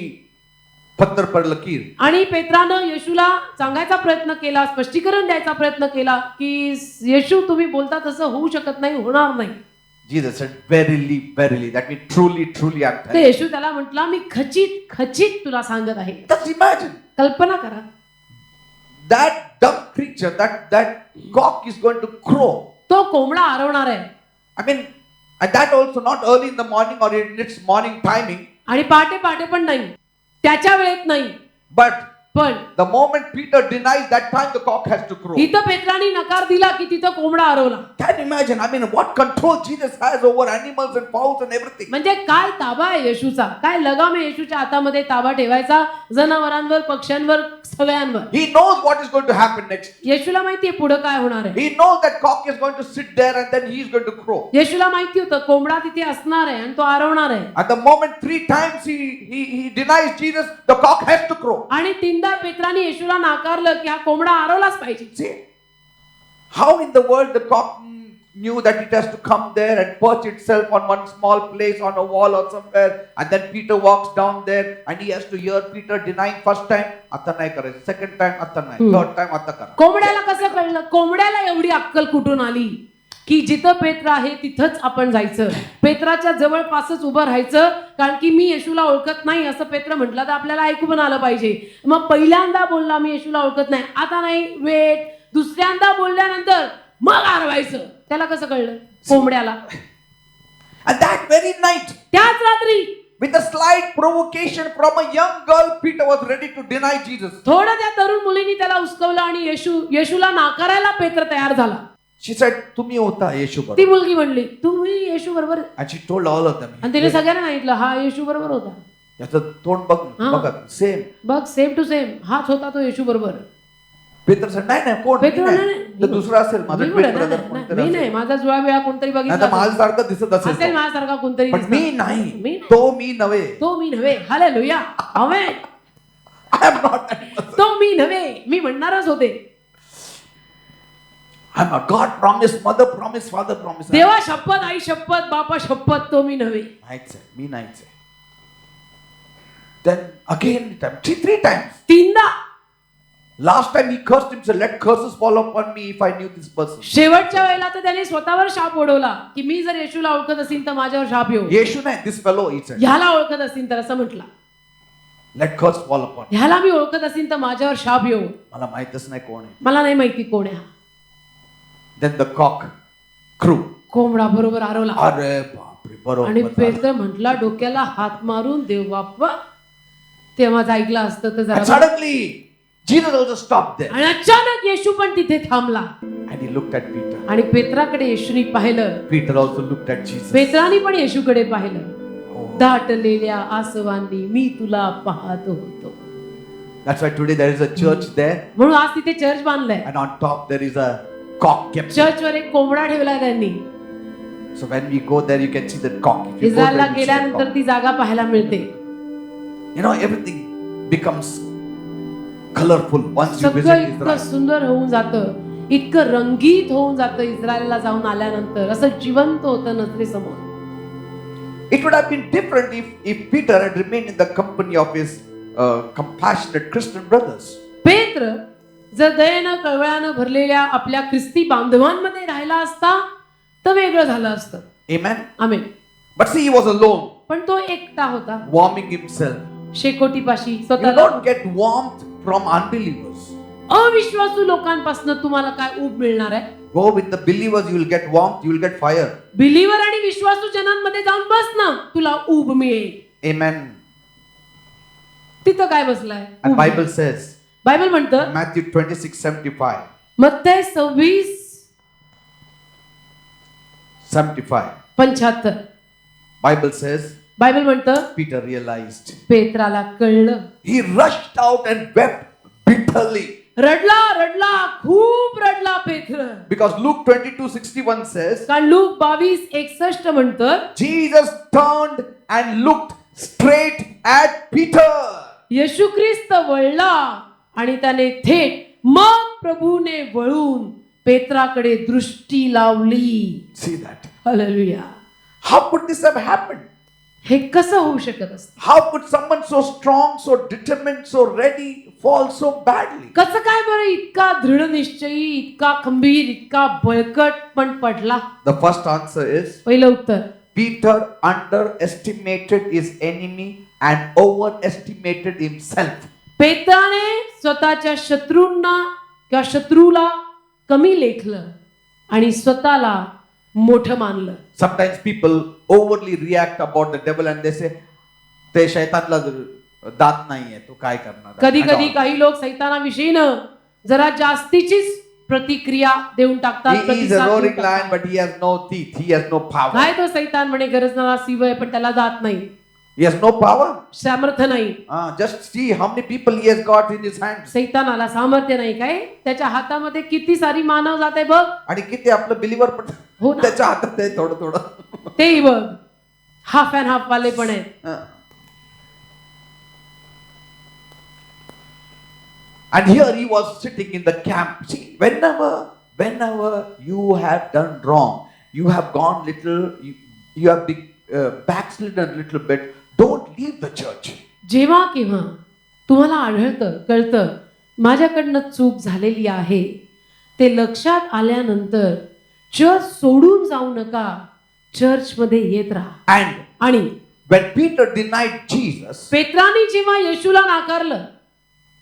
pattar par lakir. आणि पेत्रानं येशूला सांगायचा प्रयत्न केला, स्पष्टीकरण द्यायचा प्रयत्न केला की येशू तुम्ही बोलता तसं होऊ शकत नाही, होणार नाही. Jesus said, verily, verily. That means truly, truly I'm तर telling you. येशू त्याला म्हटला, मी खचित खचित तुला सांगत आहे. Just imagine. कल्पना करा, That dumb creature, that cock is going to crow. तो कोंबडा आरवणार आहे. I mean, and that also not early in the morning or in its morning timing, आणि पहाटे पहाटे पण नाही, त्याच्या वेळेत नाही. but पण the moment Peter denies, that time the cock has to crow. इथं पेत्राने नकार दिला की तिथं कोंबडा आरवला. Can you imagine? I mean, what control Jesus has over animals and fowls and everything. म्हणजे काय ताबा आहे येशूचा, काय लगाम आहे येशूच्या हातामध्ये ताबा ठेवायचा जनावरांवर, पक्ष्यांवर, सगळ्यांवर. He knows what is going to happen next. येशूला माहितीये पुढे काय होणार आहे. He knows that cock is going to sit there and then he is going to crow. येशूला माहिती होतं कोंबडा तिथे असणार आहे आणि तो आरवणार आहे. At the moment 3 times he denies Jesus, the cock has to crow. आणि 3दा पेत्राने येशूला नाकारलं की हा कोंबडा आरवलाच पाहिजे. See, how in the world the cock knew that it has to come there and perch itself on one small place on a wall or somewhere, and then Peter walks down there and he has to hear Peter denying first time, आता नाही करायचं, second time आता नाही, third time आता करा. कोंबड्याला कसं कळलं? कोंबड्याला एवढी अक्कल कुठून आली की जिथं पेत्र आहे तिथंच आपण जायचं, पेत्राच्या जवळपासच उभं राहायचं, कारण की मी येशूला ओळखत नाही असं पेत्र म्हटलं तर आपल्याला ऐकू पण आलं पाहिजे. मग पहिल्यांदा बोलला मी येशूला ओळखत नाही, आता नाही, वेट. दुसऱ्यांदा बोलल्यानंतर मग आरवायचं. त्याला कसं कळलं? कोंबड्याला. And that very night, त्याच रात्री with a slight provocation from a young girl, Peter was ready to deny Jesus. थोडं त्या तरुण मुलीने त्याला उस्कवलं आणि येशूला नाकारायला पेत्र तयार झाला. She said, तुम्ही होता येशू ती बरोबर. मुलगी म्हणली, तुम्ही येशू बरोबर. And she told all of them. आणि तिने सगळ्यांना सांगितलं, हा येशू बरोबर होता. याचं तोंड बघ, हा. बघा, सेम. बघ, सेम टू सेम हाच होता तो येशू बरोबर. पेत्र said, नाही कोण पेत्र नाही. नाही, तर दुसरा असेल, माझा मी twin नाही, brother नाही, कोणतरी मी नाही, असेल. माझा जुळा वेळा कोणतरी नाही तर बघितला माझ्यासारखं दिसत असेल, असेल तो. माझ्यासारखा कोणतरी पण मी दिसला. नाही, मी नाही. तो मी नव्हे. तो मी नव्हे. Hallelujah. Amen. I am not that person. तो मी नव्हे, मी म्हणणारच होते. I'm a God promised, mother promised, father promised. देवा शपथ, आई शपथ, बापा शपथ, तो मी नव्हे. नाहीच आहे, मी नाहीच आहे. Then again, three times. 3दा. Last time he cursed himself, let curses fall upon me if I knew this person. शेवटच्या वेळेला तर त्याने स्वतःवर शाप ओढवला की मी जर येशूला ओळखत असेल तर माझ्यावर शाप येऊ. येशू नाही, this fellow, he said. ह्याला ओळखत असेल तर असं म्हटलं, Let curse fall upon me. ह्याला मी ओळखत असेल तर माझ्यावर शाप येऊ. मला माहितच नाही कोण आहे. मला नाही माहिती कोण आहे हा. Then the cock crew. कोंबडा बरोबर आरवला. अरे बापरे, आणि बरोबर. पेत्र म्हटला डोक्याला हात मारून, देव बाप्पा तेव्हाच ऐकलं असतं तर And जरा. suddenly, Jesus also stopped there. आणि अचानक येशू पण तिथे थांबला And he looked at Peter. आणि पेत्राकडे येशूने पाहिलं. Peter also looked at Jesus. पेत्राने पण येशूकडे पाहिलं. Oh. दाटलेल्या आसवांनी मी तुला पाहत होतो. That's why today there is a church there, म्हणून आज तिथे चर्च बांधलाय. and on top there is a cock kept. चर्चवर एक कोंबडा ठेवलाय त्यांनी. So when we go there, you can see that cock. If you go इस्रायलला there, you see that गेल्यानंतर cock. ती जागा पाहायला मिळते. You know, everything becomes colorful once you visit सगळं इतकं Israel. सुंदर होऊन जातं, इतकं रंगीत होऊन जातं इस्रायलला जाऊन आल्यानंतर. असं जिवंत होतं नजरेसमोर. It would have been different if Peter had remained in the company of his compassionate Christian brothers. पेत्र जर दयेनं कळवळ्यानं भरलेल्या आपल्या ख्रिस्ती बांधवांमध्ये राहिला असता तर वेगळं झालं असतं. Amen. Amen. But see, he was alone, पण तो एकटा होता warming himself. शेकोटीपाशी You स्वतःला. don't get warmth from unbelievers. अविश्वासू लोकांपासून तुम्हाला काय ऊब मिळणार आहे? Go with the believers, you will get warmth, you will get fire. Believer आणि विश्वासू जनांमध्ये जाऊन बस ना, तुला ऊब मिळेल. Amen. तिथं काय बसलाय? And Bible says, बायबल म्हणतं Matthew 26:75. मत्तय 26 75. 75. Bible says बायबल म्हणतं Peter realized. पेत्राला कळलं. He rushed out and wept bitterly. रडला खूप रडला पेत्र. Because Luke 22:61 says, कारण लूक 22:61 म्हणतं Jesus turned and looked straight at Peter. येशू ख्रिस्त वळला आणि त्याने थेट मग प्रभूने वळून पेत्राकडे दृष्टी लावली. See that? Hallelujah. How could this have happened? हे कसं होऊ शकत असतं? How could someone so strong, so determined, so ready fall so badly? कसं काय बरं इतका दृढ निश्चयी, इतका खंबीर, इतका बळकट पण पडला? The first answer is पहिलं उत्तर, Peter underestimated his enemy and overestimated himself. पेत्राने स्वतःच्या शत्रूंना किंवा शत्रूला कमी लेखलं आणि स्वतःला मोठं मानलं. Sometimes people overly react about the devil and they say, ते शैतानला दात नाहीये, तो काय करणार? कधी And कधी all. काही लोक सैतानाविषयीनं जरा जास्तीचीच प्रतिक्रिया देऊन टाकतात. He is a प्रतिसाद roaring देऊन lion, टाकतात. but he has no teeth. He has no power. काय तो सैतान म्हणे गरजणारा सिंह आहे पण त्याला दात नाही, He has no power. सामर्थ्य नाही. Just see how many people he has got in his hands. सैतानाला सामर्थ्य नाही काय? त्याच्या हातामध्ये किती सारी मानव जाते बघ. आणि किती आपलं बिलीवर पण हो ना. त्याच्या हातात आहे थोडं थोडं. तेही बघ हाफ अँड हाफ वाले पण आहेत. And here he was sitting in the camp. See, whenever you have done wrong, you have gone little, you have been backslidden a little bit. Don't leave the church. जेव्हा केव्हा तुम्हाला आढळतं कळतं माझ्याकडनं चूक झालेली आहे, ते लक्षात आल्यानंतर चर्च सोडून जाऊ नका, चर्च मध्ये येत राहा. And आणि when Peter denied Jesus, पेत्राने जेव्हा येशूला नाकारलं,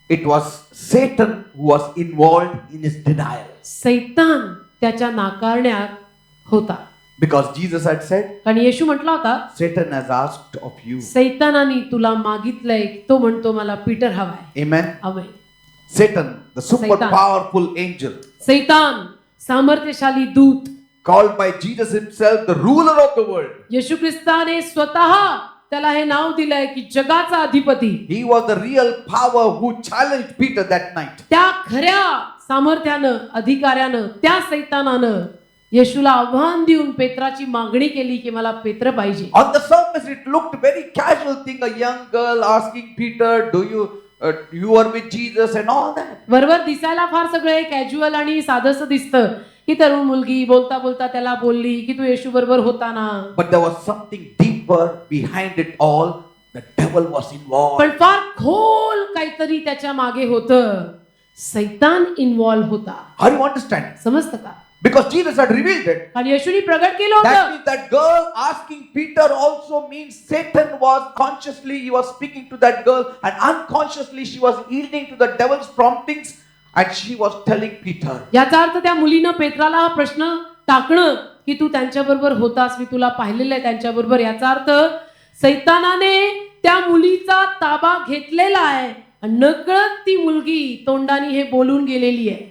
it was Satan who was involved in his denial. सैतान त्याच्या नाकारण्यात होता. Because Jesus had said, कारण येशू म्हटला होता Satan has asked of you. सैतानाने तुला मागितलंय, तो म्हणतो मला पीटर हवाय. Amen. Amen. Satan, the super Satan. powerful angel, सैतान सामर्थ्यशाली दूत, called by Jesus himself the ruler of the world. येशू ख्रिस्ताने स्वतः त्याला हे नाव दिलंय की जगाचा अधिपती. He was the real power who challenged Peter that night. त्या खऱ्या सामर्थ्यानं, अधिकाऱ्यानं, त्या सैतानानं येशूला आव्हान देऊन पेत्राची मागणी केली की मला पेत्र पाहिजे. On the surface it looked very casual thing, a young girl asking Peter, do you are with Jesus and all that. वरवर दिसायला फार सगळे कॅज्युअल आणि साधंसं दिसतं की तरुण मुलगी बोलता बोलता त्याला बोलली की तू येशू बरोबर होता ना. But there was something deeper behind it all. The devil was involved. पण फार खोल काहीतरी त्याच्या मागे होतं. सैतान इन्व्हॉल्व होता. Are you understanding? समजतं का? Because Jesus had revealed it. आणि येशूने प्रगट केलं That होतं. means that girl asking Peter also means Satan was consciously, he was speaking to that girl, and unconsciously she was yielding to the devil's promptings and she was telling Peter. याचा अर्थ त्या मुलीनं पेत्राला हा प्रश्न टाकणं की तू त्यांच्याबरोबर होतास, मी तुला पाहिलेलं आहे त्यांच्याबरोबर, याचा अर्थ सैतानाने त्या मुलीचा ताबा घेतलेला आहे. नकळत ती मुलगी तोंडाने हे बोलून गेलेली आहे.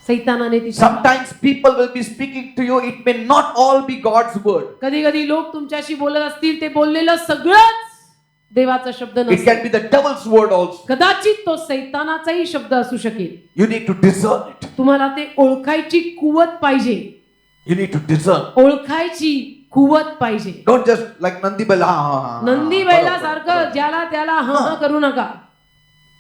सैतानाने ती Sometimes people will be speaking to you, it may not all be God's word. कधी कधी लोक तुमच्याशी बोलत असतील, ते बोललेलं सगळंच देवाचा शब्द It नसेल. can be the devil's word also. कदाचित तो सैतानाचाही शब्द असू शकेल. You need to discern it. तुम्हाला ते ओळखायची कुवत पाहिजे. You need to discern. ओळखायची कुवत पाहिजे. Don't just like Nandi Bela. Nandi बैला सारखं ज्याला त्याला हा करू नका.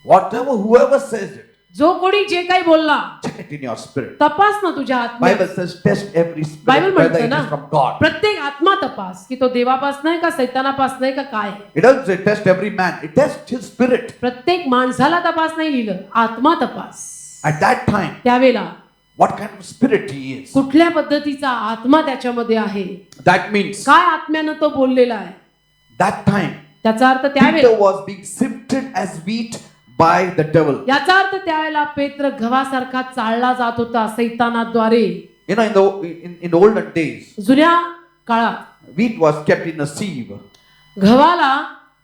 Whatever, whoever says it, जो कोणी जे काही बोलला check it in your spirit. तपास ना तुझ्या आत्म्यात. Bible says test every Bible spirit whether म्हणतं it ना is from God. प्रत्येक आत्मा तपास की तो देवापासून आहे का सैतानापासून आहे का काय आहे. It doesn't say test every man. It tests his spirit. प्रत्येक माणसाला तपास नाही लिहिलं, आत्मा तपास. At that time, त्यावेळेला what kind of spirit he is. कुठल्या पद्धतीचा आत्मा त्याच्यामध्ये आहे, That means काय आत्म्यानं तो बोललेला आहे. that time त्याचा अर्थ Peter त्यावेळेला was being sifted as wheat by the devil. याचा अर्थ त्यावेळेला पेत्र गव्हासारखा चालला जात होता सैतानाद्वारे. You know, in olden days, जुन्या काळात wheat was kept in a sieve. गव्हाला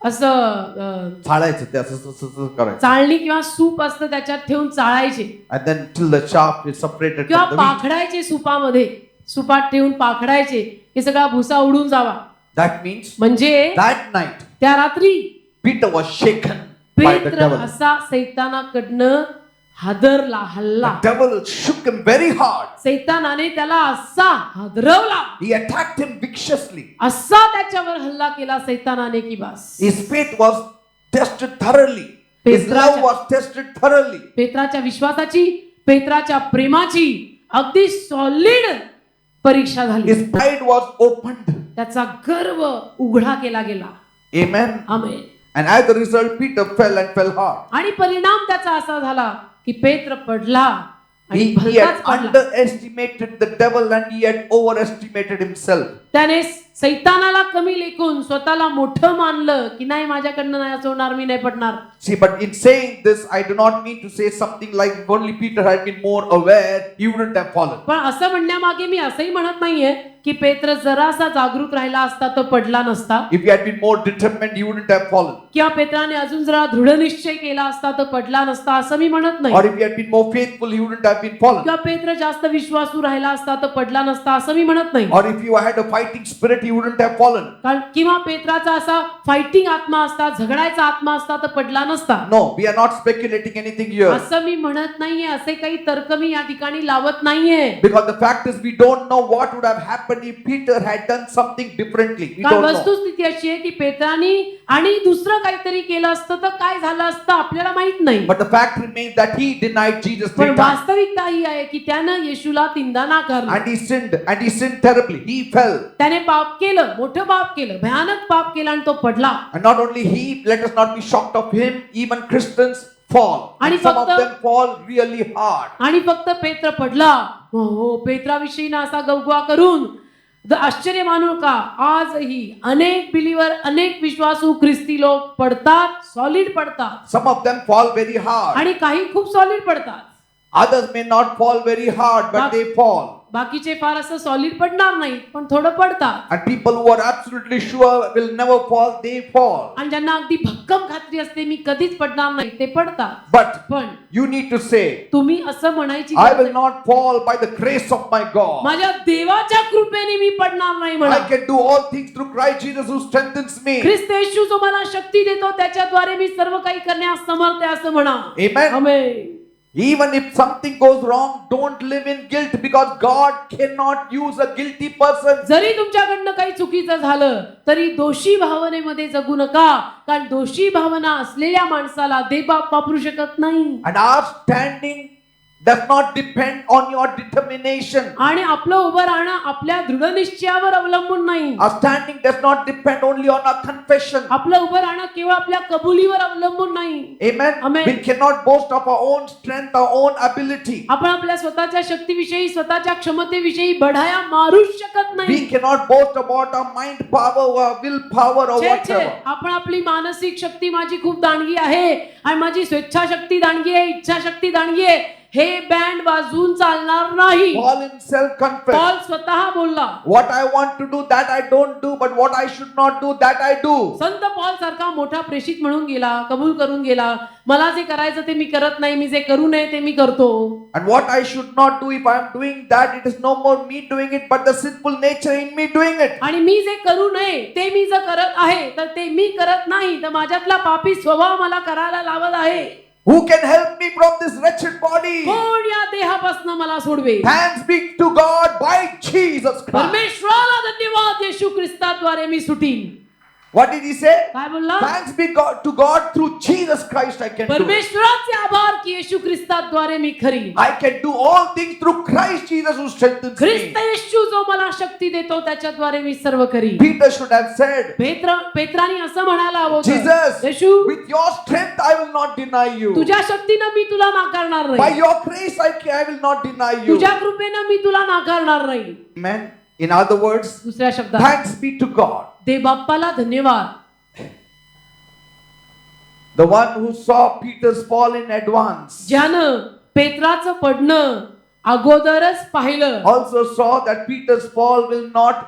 असं चाळायचं ते असं करायचं. चाळणी किंवा सूप असतं त्याच्यात ठेवून चाळायचे And then till the chaff is separated किंवा from the wheat. पाखडायचे सुपामध्ये सुपात ठेवून पाखडायचे की सगळा भुसा उडून जावा. That means म्हणजे that night त्या रात्री Peter was shaken by the पेत्र devil. असा सैतानाकडनं हादरला, हल्ला. The devil shook him very hard. सैतानाने त्याला असा हादरवला, He attacked him viciously. असा त्याच्यावर हल्ला केला सैतानाने की बस. His faith was tested thoroughly. His love was tested thoroughly. पेत्राच्या विश्वासाची, पेत्राच्या प्रेमाची अगदी सॉलिड परीक्षा झाली. His pride was opened. त्याचा गर्व उघडा केला गेला. Amen. Amen. And as a result, Peter fell and fell hard. आणि परिणाम त्याचा असा झाला की पेत्र पडला आणि He had भलताच पडला. underestimated the devil and he had overestimated himself. त्याने सैतानाला कमी लेखून स्वतःला मोठं मानलं की नाही, माझ्याकडनं नाही असं होणार, मी नाही पडणार. See, but in saying this, I do not mean to say something like if only Peter had been more aware, he wouldn't have fallen. पण असं म्हणण्यामागे मी असंही म्हणत नाहीये की पेत्र जरासा जागरूक राहिला असता तर पडला नसता, If he had been more determined, he wouldn't have fallen. किंवा पेत्राने अजून जरा दृढ निश्चय केला असता तर पडला नसता असं मी म्हणत नाही, Or if he had been more faithful, he wouldn't have been fallen. किंवा पेत्र जास्त विश्वासू राहिला असता तर पडला नसता असं मी म्हणत नाही. Or if you had a fighting spirit, he wouldn't have fallen. कारण किंवा पेत्राचा असा फायटिंग आत्मा असता, झगडायचा आत्मा असता तर पडला नसता. No, we are not speculating anything here. असं मी म्हणत नाहीये, असे काही तर्क मी या ठिकाणी लावत नाहीये. Because the fact is, we don't know what would have happened if Peter had done something differently. We कारण don't know. वस्तुस्थिती अशी आहे की पेत्रानी आणि दुसरं काहीतरी केलं असतं तर काय झालं असतं आपल्याला माहित नाही. But the fact remains that he denied Jesus 3 पण times. वास्तविकता ही आहे की त्यानं येशूला तीनदा नाकारलं. And he sinned terribly. He fell. त्याने पाप केलं, मोठं पाप केलं, भयानक पाप केलं आणि तो पडला. And not only he, let us not be shocked of him, even Christians fall. आणि And some of फक्त- them fall really hard. आणि फक्त पेत्र पडला. हो, पेत्राविषयी ना असा गवगवा करून आश्चर्य मानू का, आजही अनेक बिलीवर, अनेक विश्वासू ख्रिस्ती लोक पडतात, सॉलिड पडतात. Some of them fall very hard. आणि काही खूप सॉलिड पडतात. Others may not fall very hard, but they fall. बाकीचे फार असं सॉलिड पडणार नाही, पण थोडं पडतात. And people who are absolutely sure will never fall, they fall. आणि ज्यांना अगदी भक्कम खात्री असते मी कधीच पडणार नाही, ते पडतात. But पण you need to say, तुम्ही असं म्हणायची I गरज will नाही, not fall by the grace of my God. माझ्या देवाच्या कृपेने मी पडणार नाही म्हणा. I can do all things through Christ Jesus who strengthens me. ख्रिस्त येशू जो मला शक्ती देतो त्याच्याद्वारे मी सर्व काही करण्यास समर्थ आहे असं म्हणा. Amen. Amen. Even if something goes wrong, don't live in guilt because God cannot use a guilty person. जरी तुमच्याकडनं काही चुकीचं झालं तरी दोषी भावनेमध्ये जगू नका, कारण दोषी भावना असलेल्या माणसाला देव वापरू शकत नाही. And our standing does not depend on your determination. आणि आपलं उभं राहणं आपल्या दृढ निश्चयावर अवलंबून नाही. Our standing does not depend only on our confession. आपलं उभं राहणं केवळ आपल्या कबुलीवर अवलंबून नाही. Amen. Amen. We cannot boast of our own strength, our own ability. आपण आपल्या स्वतःच्या शक्तीविषयी, स्वतःच्या क्षमतेविषयी बढाया मारूच शकत We नाही. cannot boast about our mind power or will power or छे, छे. whatever. आपण आपली मानसिक शक्ती माझी खूप दांडगी आहे आणि माझी स्वेच्छाशक्ती दांडगी आहे, इच्छाशक्ती दांडगी आहे, हे बँड वाजून चालणार नाही. Paul himself confessed. पॉल स्वतः बोलला, What I want to do, that I don't do, but what I should not do, that I do. Sant Paul सारखा मोठा प्रेषित म्हणून गेला, कबूल करून गेला, मला जे करायचं ते मी करत नाही, मी जे करू नये ते मी करतो. And what I should not do, if I am doing that, it is no more me doing it, but the sinful nature in me doing it. आणि मी जे करू नये ते मी जर करत आहे तर ते मी करत नाही, तर माझ्यातला पापी स्वभाव मला करायला लावत आहे. Who can help me from this wretched body? कोण या देहापासून मला सोडवे? Thanks be to God by Jesus Christ. परमेश्वराला धन्यवाद, येशू ख्रिस्ताद्वारे मी सुटीन. What did he say? काय बोलला? Thanks be to God through Jesus Christ I can do it. परमेश्वराचे आभार की येशू ख्रिस्ताद्वारे मी खरी. I can do all things through Christ Jesus who strengthens Christ me. येशू जो मला शक्ती देतो त्याच्याद्वारे मी सर्व करी. Peter should have said, पेत्राने असं म्हणायला हवं होतं, Jesus, Yeshu with your strength I will not deny you. तुझ्या शक्तीनं मी तुला नाकारणार By नाही, your grace I will not deny you. तुझ्या कृपेनं मी तुला नाकारणार नाही. Amen. In other words, दुसऱ्या शब्दात thanks be to God. देव बाप्पाला धन्यवाद. The one who saw Peter's fall in advance ज्यानं पेत्राचं पडणं अगोदरच पाहिलं, also saw that Peter's fall will not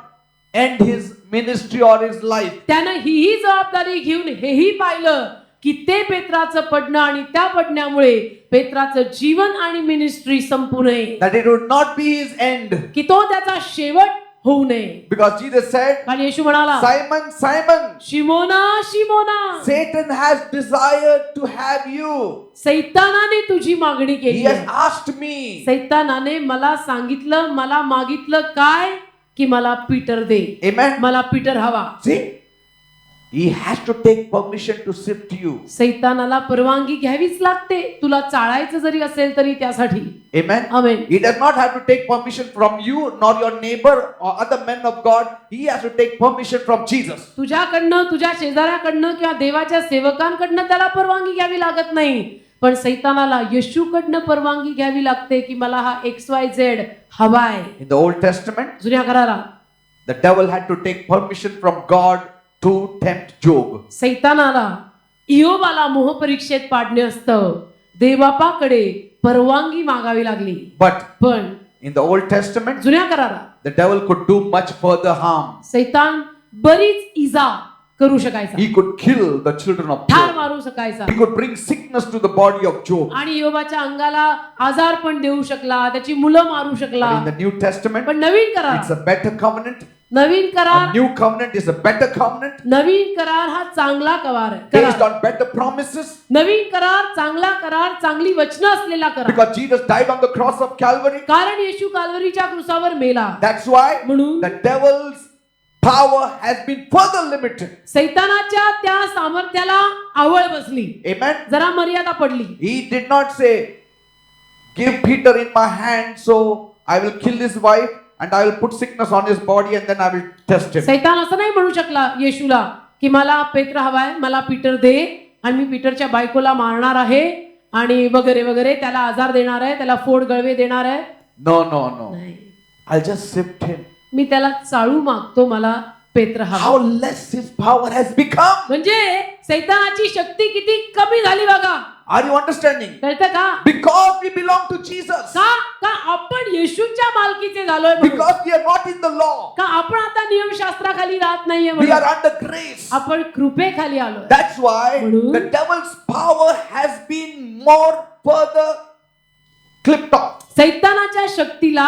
end his ministry or his life. त्यानं ही जबाबदारी घेऊन हेही पाहिलं की ते पेत्राचं पडणं आणि त्या पडण्यामुळे पेत्राचं जीवन आणि मिनिस्ट्री संपू नये, that it would not be his end. की तो त्याचा शेवट होऊ नये. Because Jesus said, कारण येशू म्हणाला, Simon, Simon, Simona Simona, Satan has desired to have you. सैतानाने तुझी मागणी He केली has आहे. asked me. सैतानाने मला सांगितलं, मला मागितलं काय, की मला पीटर दे, Amen. मला पीटर हवा. See, he has to take permission to sift you. सैतानाला परवानगी घ्यावीच लागते, तुला चाळायचं जरी असेल तरी त्यासाठी. Amen. Amen. He does not have to take permission from you nor your neighbor or other men of God. He has to take permission from Jesus. तुझ्याकडनं, तुझ्या शेजाऱ्याकडनं किंवा देवाच्या सेवकांकडनं त्याला परवानगी घ्यावी लागत नाही, पण सैतानाला येशूकडनं परवानगी घ्यावी लागते की मला हा XYZ हवाय. In the Old Testament, जुन्या करारात the devil had to take permission from God to tempt Job. सैतानाला इयोबाला मोहपरीक्षेत पाडणे असतं, देवबापाकडे परवानगी मागावी लागली. But पण in the Old Testament, जुन्या करारात the devil could do much further harm. सैतान बरीच इजा करू शकायचा, He could kill the children of ठार Job. मारू शकायचा He could bring sickness to the body of Job. आणि योबाच्या अंगाला आजार पण देऊ शकला, त्याची मुलं मारू शकला. But in the New Testament, पण नवीन it's करार, a better covenant. Naveen A करार, new covenant is a better covenant नवीन करार हा चांगला करार आहे. based करार. on better promises. नवीन करार, चांगला करार, चांगली वचनं असलेला करार. Because Jesus died on the cross of Calvary. कारण येशू काल्वरीच्या क्रुसावर मेला. That's why म्हणून the devil's power has been further limited. सैतानाच्या त्या सामर्थ्याला आवळ बसली, Amen. जरा मर्यादा पडली. He did not say, give Peter in my hand so I will kill his wife and I will put sickness on his body and then I will test him. सैतान असं नाही म्हणू शकला येशूला की मला पेत्र हवाय, मला पीटर दे आणि मी पीटरच्या बायकोला मारणार आहे आणि वगैरे वगैरे, त्याला आजार देणार आहे, त्याला फोड गळवे देणार आहे. No, no, no. नाही, I'll just sift him. मी त्याला चाळू मागतो, मला पेत्र हवा. How less his power has become. म्हणजे सैतानाची शक्ती किती कमी झाली बघा. Are you understanding? कळतं का? Because we belong to Jesus. का का आपण येशूच्या मालकीचे झालोय म्हणून. Because we are not in the law. का आपण आता नियमशास्त्राखाली राहत नाहीये We म्हणून. are under grace. आपण कृपेखाली आलोय. That's why म्हणून the devil's power has been more further clipped off. सैतानाच्या शक्तीला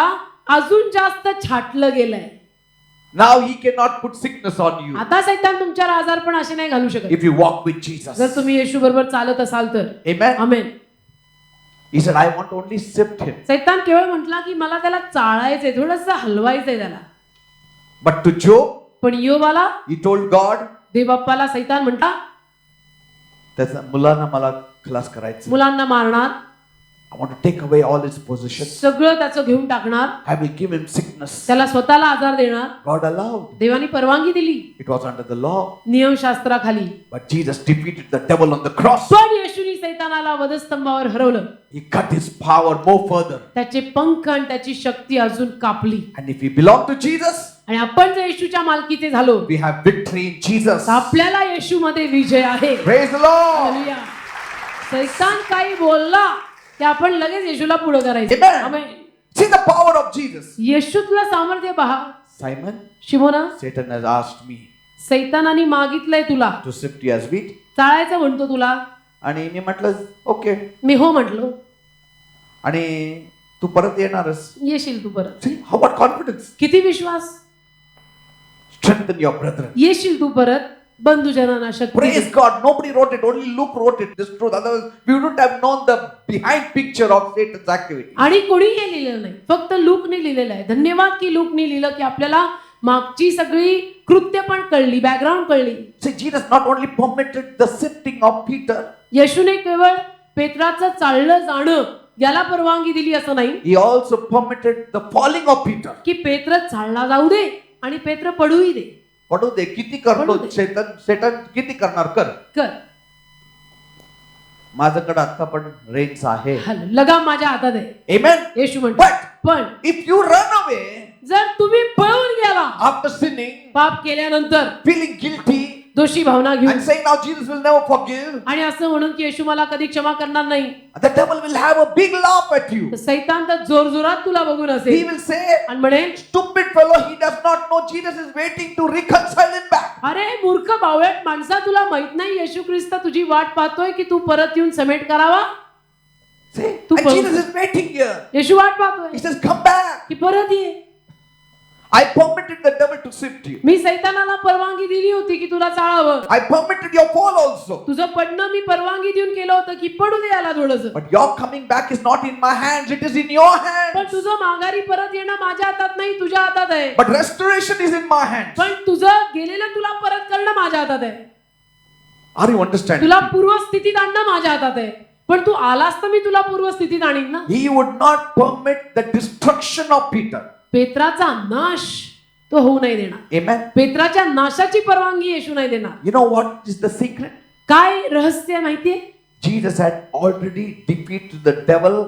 अजून जास्त छाटलं गेलंय. Now he cannot put sickness on you आता सैतान तुमच्यावर आजार पण असे नाही घालू शकत if you walk with Jesus. जर तुम्ही येशू बरोबर चालत असाल तर. Amen. Amen. He said, I want to only sift him. सैतान केवळ म्हटला की मला त्याला चाळायचंय, थोडंसं हलवायचंय त्याला. But to Job, पण योबाला, he told God, देवबाप्पाला सैतान म्हटला त्याचा मुलांना मला खलास करायचं. मुलांना मारणार, I want to take away all his possessions. सगळं त्याचं घेऊन टाकणार, I will give him sickness. त्याला स्वतःला आजार देणार. God allowed. देवानी परवानगी दिली It was under the law. नियमशास्त्राखाली. But Jesus defeated the devil on the cross. पण येशूनी सैतानाला वधस्तंभावर हरवलं. He cut his power more further. त्याचे पंख आणि त्याची शक्ती अजून कापली. And if we belong to Jesus, आणि आपण जर येशूच्या मालकीचे झालो we have victory in Jesus. तर आपल्याला येशूमध्ये विजय आहे. Praise the Lord. हालेलुया. सैतान काही बोलला की आपण लगेच येशूला पुढे करायचं. Amen. Amen. See the power of Jesus. येशूतलं सामर्थ्य पहा. Simon, Simona, Satan has asked me सैतानाने मागितलंय तुला, to sift you as wheat. चाळायचं म्हणतो तुला. आणि मी म्हटलं ओके. मी हो म्हटलो. आणि तू परत येणारच. येशील तू परत. See how what confidence. किती विश्वास. Strengthen your brethren. येशील तू परत. बंधुजनांना शक्ती Praise they. God. Nobody wrote it. Only Luke wrote it. This truth. Otherwise, we wouldn't have known the behind picture of Satan's activity. आणि कोणी हे लिहिलेलं नाही, फक्त लूकने लिहिलेलं आहे. धन्यवाद की लूकने लिहिलं की आपल्याला मागची सगळी कृत्य पण कळली, बॅकग्राऊंड कळली. See, Jesus not only permitted the sifting of Peter, येशूने केवळ पेत्राचं चाललं जाणं याला परवानगी दिली असं नाही, he also permitted the falling of Peter. की पेत्र चालला जाऊ दे आणि पेत्र पडूही दे. पडू दे. किती करतो पडू दे. सेटन किती करणार कर. कर. माझ्याकडे आता पण रेंज आहे. लगाम माझ्या हातात आहे. Amen. येशू म्हणतो. But पण if you run away जर तुम्ही पळून गेला after sinning, पाप केल्यानंतर, feeling guilty, दोषी भावना घेऊन and saying now Jesus will never forgive, आणि असं म्हणून की येशू मला कधी क्षमा करणार नाही, the devil will have a big laugh at you. तर सैतान तर जोरजोरात तुला बघून He असेल will say, आणि म्हणेल, stupid fellow, he does not know Jesus is waiting to reconcile him back. अरे मूर्ख बावळट माणसा, तुला माहित नाही येशू ख्रिस्त तुझी वाट पाहतोय की तू परत येऊन समेट करावा. See, तू and परत- Jesus is waiting here. येशू वाट पाहतोय He says, come back. की परत ये. I permitted the devil to sift you. मी सैतानाला परवानगी दिली होती की तुला चाळावं. I permitted your fall also. तुझं पडणं मी परवानगी देऊन केलं होतं की पडू दे याला थोडंसं. But your coming back is not in my hands, it is in your पण hands. तुझं माघारी परत येणं माझ्या हातात नाही, तुझ्या हातात आहे. But restoration is in my hands. पण तुझं गेलेलं तुला परत करणं माझ्या हातात आहे. Are you understanding? तुला पूर्वस्थितीत आणणं माझ्या हातात आहे. पण तू आलास तर मी तुला पूर्वस्थितीत आणीन ना. He would not permit the destruction of Peter. पेत्राचा नाश तो होऊ नाही देणार. Amen. पेत्राच्या नाशाची परवानगी येशू नाही देणार. You know what is the secret? काय रहस्य माहितीये? Jesus had already defeated the devil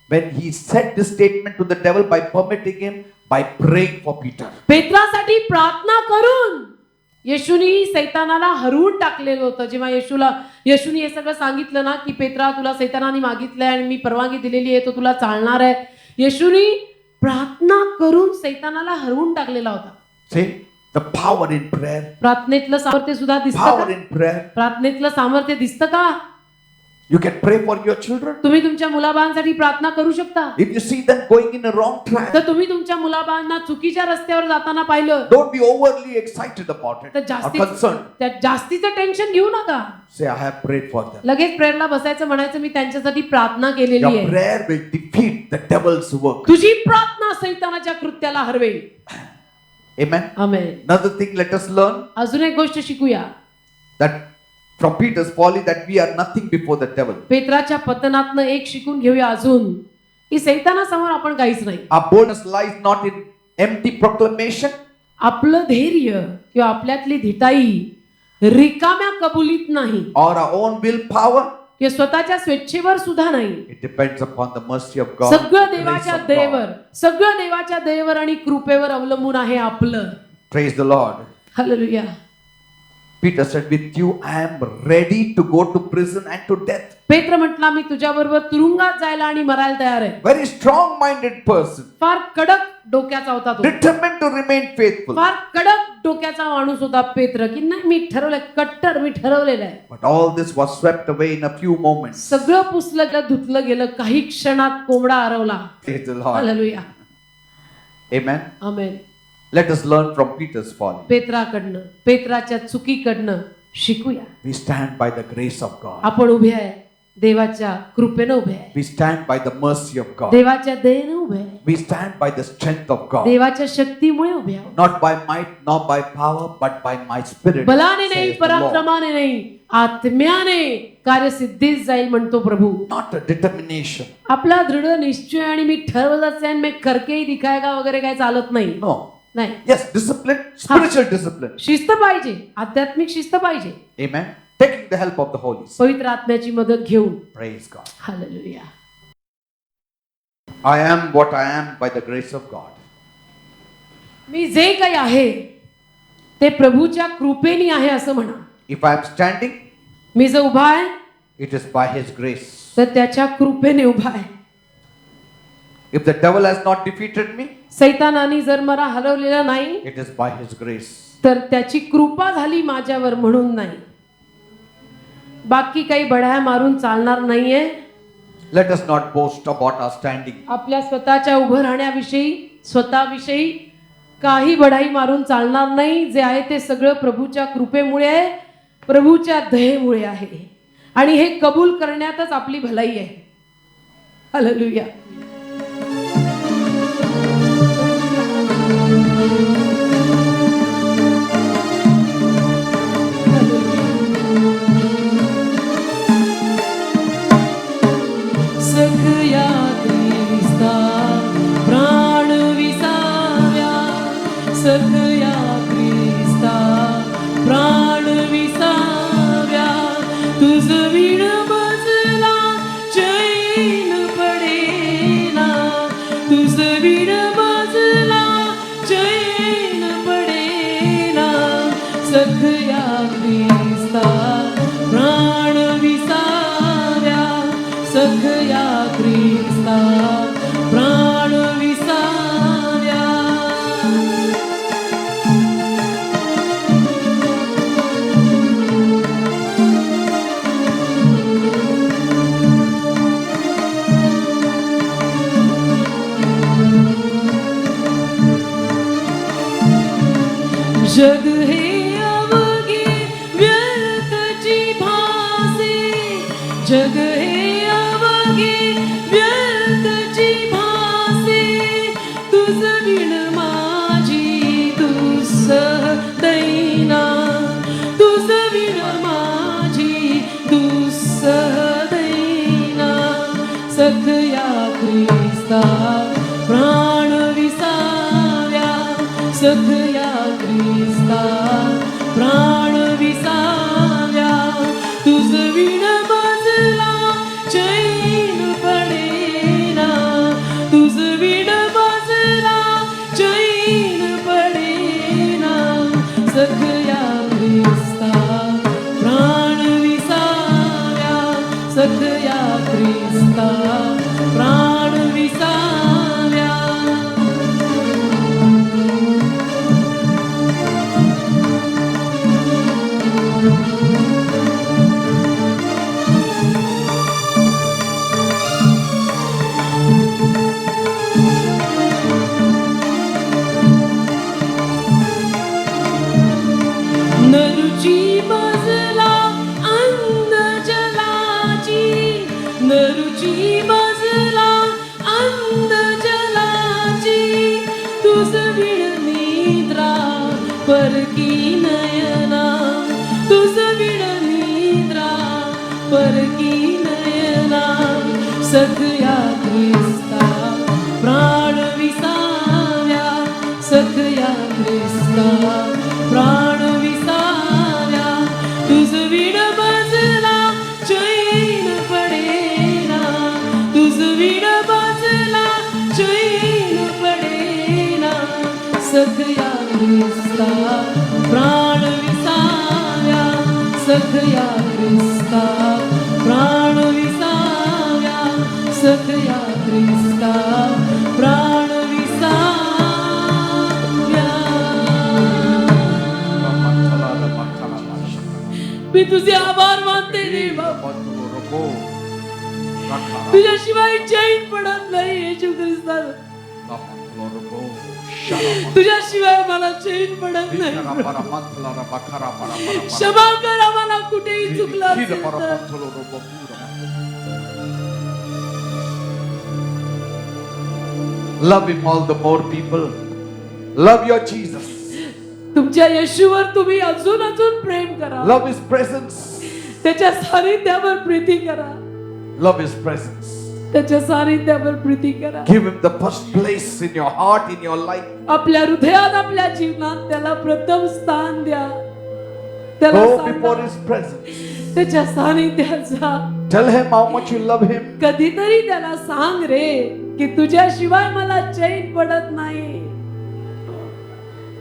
when he said this statement to the devil by permitting him, by praying for Peter. पेत्रासाठी प्रार्थना करून येशूनी सैतानाला हरवून टाकलेलं होतं. जेव्हा येशूनी हे सगळं सांगितलं ना की पेत्रा, तुला सैतानाने मागितलंय आणि मी परवानगी दिलेली आहे, तो तुला चालणार आहे. येशूनी प्रार्थना करून सैतानाला हरवून टाकलेला होता. See, the power in prayer. प्रार्थनेतलं सामर्थ्य सुद्धा दिसतं Power का? in prayer. प्रार्थनेतलं सामर्थ्य दिसतं का? You can pray for your children. तुम्ही तुमच्या मुलाबाळांसाठी प्रार्थना करू शकता. If you see them going in a wrong track, तर तुम्ही तुमच्या मुलाबाळांना चुकीच्या रस्त्यावर जाताना पाहिलं don't be overly excited about it तर or concerned. त्यात जास्तीचं टेन्शन घेऊ नका. Say, I have prayed for them. लगेच प्रेयरला बसायचं, म्हणायचं मी त्यांच्यासाठी प्रार्थना केलेली Your आहे. prayer will defeat the devil's work. तुझी प्रार्थना सैतानाच्या कृत्याला हरवेल. Amen. आमेन. Another thing, let us learn अजून एक गोष्ट शिकूया. that from Peter's folly that we are nothing before the devil. पेत्राच्या पतनातनं एक शिकून घेऊया अजून, की सैतानासमोर आपण काहीच नाही. Our boldness lies not in empty proclamation, आपलं धैर्य किंवा आपल्यातली धिटाई रिकाम्या कबुलीत नाही or our own willpower. किंवा स्वतःच्या स्वेच्छेवर सुद्धा नाही. It depends upon the mercy of God. सगळं the grace देवाच्या of दयेवर, God. सगळं देवाच्या दयेवर आणि कृपेवर अवलंबून आहे आपलं. Praise the Lord. Hallelujah. Peter said, with you I am ready to go to prison and to death. पेत्र म्हटला, मी तुझ्या बरोबर तुरुंगात जायला आणि मरायला तयार आहे. Very strong-minded person. फार कडक डोक्याचा होता तो. Determined to remain faithful. फार कडक डोक्याचा माणूस होता पेत्र, की नाही मी ठरवलंय, कट्टर मी ठरवलेलं आहे. But all this was swept away in a few moments. सगळं पुसलं गेलं, धुतलं गेलं, काही क्षणात कोंबडा हरवला. Praise the Lord. Hallelujah. Amen. Amen. Let us learn from Peter's folly. पेत्राकडनं, पेत्राच्या चुकीकडनं शिकूया. We stand by the grace of God. आपण उभे आहे, देवाच्या कृपेनं उभे आहे, We stand by the mercy of God. देवाच्या दयेनं उभे आहे, We stand by the strength of God. देवाच्या शक्तीमुळे उभे आहोत. Not by might, not by power, but by my spirit. बलाने नाही, says the Lord. पराक्रमाने नाही, आत्म्याने कार्यसिद्धीस जाईल म्हणतो प्रभू. Not a determination. आपला दृढ निश्चय आणि मी ठरवलंच आहे, मी करके ही दिखाएगा वगैरे काय चालत नाही. No. नाही, Yes, discipline, spiritual discipline. शिस्त पाहिजे, आध्यात्मिक शिस्त पाहिजे, Amen. Taking the help of the Holy Spirit. पवित्र आत्म्याची मदत घेऊन. Praise God. Hallelujah. I am what I am by the grace of God. मी जे काही आहे ते प्रभूच्या कृपेने आहे असं म्हणा. If I am standing, मी जो उभा आहे it is by His grace. तर त्याच्या कृपेने उभा आहे. If the devil has not defeated me, सैतानाने जर मला हरवलेलं नाही it is by His grace. तर त्याची कृपा झाली माझ्यावर म्हणून नाही. बाकी काही बढाया मारून चालणार नाहीये. Let us not boast about our standing. आपल्या स्वतःच्या उभं राहण्याविषयी, स्वतःविषयी काही बढाई मारून चालणार नाही. जे आहे ते सगळं प्रभूच्या कृपेमुळे आहे, प्रभूच्या दयेमुळे आहे, आणि हे कबूल करण्यातच आपली भलाई आहे. हालेलुया. सखया ख्रिस्ता प्राण विसाव्या, सखया ख्रिस्ता प्राण विसाव्या, तुझ विण बजला चैन पडेना, तुझ विण बजला चैन पडेना, सख सखया ख्रिस्ता प्राण विसाव्या, सखया ख्रिस्ता प्राण विसाव्या. जग हे अवघे व्यर्थची भासे, जग हे अवघे व्यर्थची भासे, तुझ विण माझी दुस्सह दैना, तुझ विण माझी दुस्सह दैना. सखया ख्रिस्ता प्राण विसाव्या, सखया ख्रिस्ता प्राण विसाव्या. तुझ विण माझला चैन पडेना, तुझ विण माझला चैन पडेना. सखया ख्रिस्ता प्राण विसाव्या, सखया ख्रिस्ता प्राण विसाव्या. नरुची मजला अंध जलाची, नरुची मजला अंध जलाची. तुझ विण निद्रा परकी नयना, तुझ विण निद्रा परकी नयना. सखया ख्रिस्ता प्राण विसाव्या, सखया ख्रिस्ता प्राण विसाव्या. तुझ विण माझला चैन पडेना, तुझ विण माझला चैन पडेना. सखया ख्रिस्ता प्राण विसाव्या, सखया ख्रिस्ता प्राण विसाव्या, सखया ख्रिस्ता प्राण विसाव्या. मी तुझे आभार मानते देवा, तुझ्याशिवाय चैन पडत नाही येशू ख्रिस्ता. तुझ्याशिवाय मला चैन पडत नाही. क्षमा कर आम्हाला कुठेही चुकलं असेल तर. Love him all the more, people. Love your Jesus. तुमच्या येशूवर तुम्ही अजून अजून प्रेम करा. Love his presence. त्याच्या सानिध्यावर प्रीती करा, Love his presence. त्याच्या सानिध्यावर प्रीती करा. Give him the first place in your heart, in your life. आपल्या हृदयात आपल्या जीवनात त्याला प्रथम स्थान द्या. त्याला Go सांगा, before his presence. त्याच्या सानिध्यात जा. Tell him how much you love him. कधीतरी त्याला सांग रे की तुझ्याशिवाय मला चैन पडत नाही.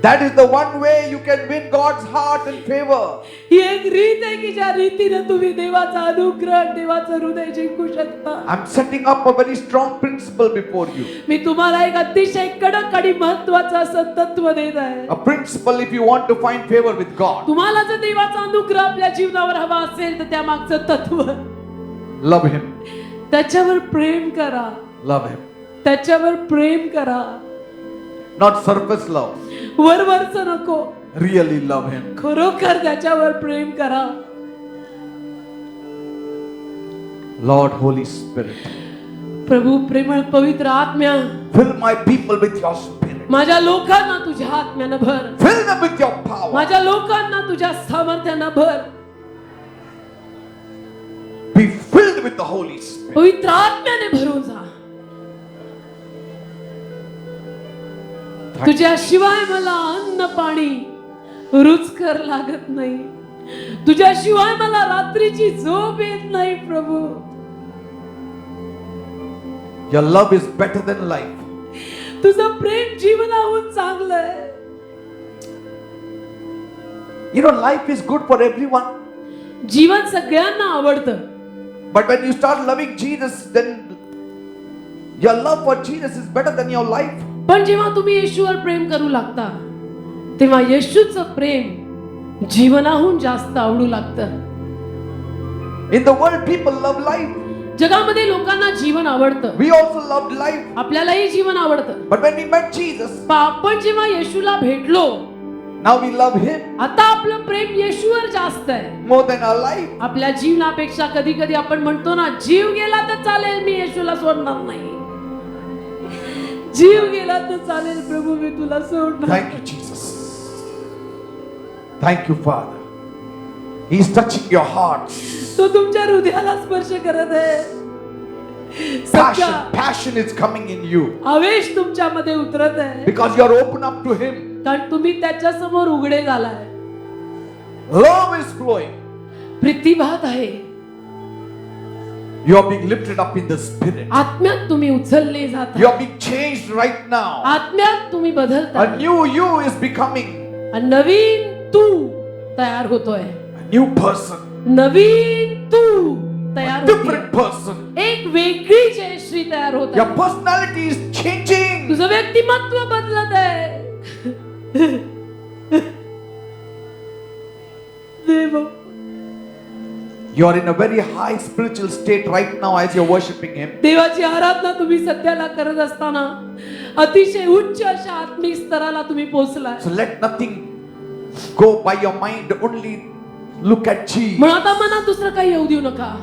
That is the one way you can win God's heart and favor. ही एक रीत आहे की ज्या रीतीने तुम्ही देवाचा अनुग्रह, देवाचं हृदय जिंकू शकता. I'm setting up a very strong principle before you. मी तुम्हाला एक अतिशय कडक आणि महत्त्वाचं असं तत्व देत आहे. A principle if you want to find favor with God. तुम्हाला जर देवाचा अनुग्रह आपल्या जीवनावर हवा असेल तर त्या मागचं तत्व, Love him. त्याच्यावर प्रेम करा, Love him. त्याच्यावर प्रेम करा. Not surface love. वरवरचं नको, Really love him. खरोखर त्याच्यावर प्रेम करा. Lord Holy Spirit, प्रभू प्रेमळ पवित्र आत्म्या, fill my people with your spirit. माझ्या लोकांना तुझ्या आत्म्यानं भर. Fill them with your power. माझ्या लोकांना तुझ्या सामर्थ्यानं भर. Be filled with the Holy Spirit. पवित्र आत्म्याने भरून जा. तुझ्याशिवाय मला अन्न पाणी रुचकर लागत नाही. तुझ्याशिवाय मला रात्रीची झोप येत नाही प्रभू. Your love is better than life. तुझं प्रेम जीवनाहून चांगलं आहे. You know, life is good for everyone. जीवन सगळ्यांना आवडतं, But when you start loving Jesus, then your love for Jesus is better than your life. पण जेव्हा तुम्ही येशूवर प्रेम करू लागता तेव्हा येशूचं प्रेम जीवनाहून जास्त आवडू लागतं. In the world, people love life. जगामध्ये लोकांना जीवन आवडतं, We also loved life. आपल्यालाही जीवन आवडतं. But when we met Jesus, पण आपण जेव्हा येशूला भेटलो, now we love Him आता आपलं प्रेम येशूवर जास्त आहे more than our life. आपल्या जीवनापेक्षा. कधी कधी आपण म्हणतो ना, जीव गेला तर चालेल, मी येशूला सोडणार नाही. जीव गेला तर चालेल प्रभू, मी तुला सोडणार. Thank you, Jesus. Thank you, Father. He's touching your heart. तो तुमच्या हृदयाला स्पर्श करत आहे. Passion is coming in you आवेश तुमच्यामध्ये उतरत आहे, because you are open up to Him. कारण तुम्ही त्याच्या समोर उघडे झालाय. Love is flowing. प्रीती वाहत आहे. You are being lifted up in the Spirit. आत्म्यात तुम्ही उचलले जात You आहे. are being changed right now. आत्म्यात तुम्ही बदलता. A new you is becoming आणि नवीन तू तयार होतोय. a new person, नवीन तू तयार a होतोय. different person. एक वेगळी जयश्री तयार होत Your आहे. personality is changing. तुझं व्यक्तिमत्व बदलत आहे. देव, You are in a very high spiritual state right now as you're worshiping Him. देवाची आराधना तुम्ही सध्याला करत असताना अतिशय उच्च अशा आत्मिक स्तराला तुम्ही पोहोचलाय. So let nothing go by your mind. Only look at Jesus म्हणून आता मनात दुसरं काही येऊ देऊ नका.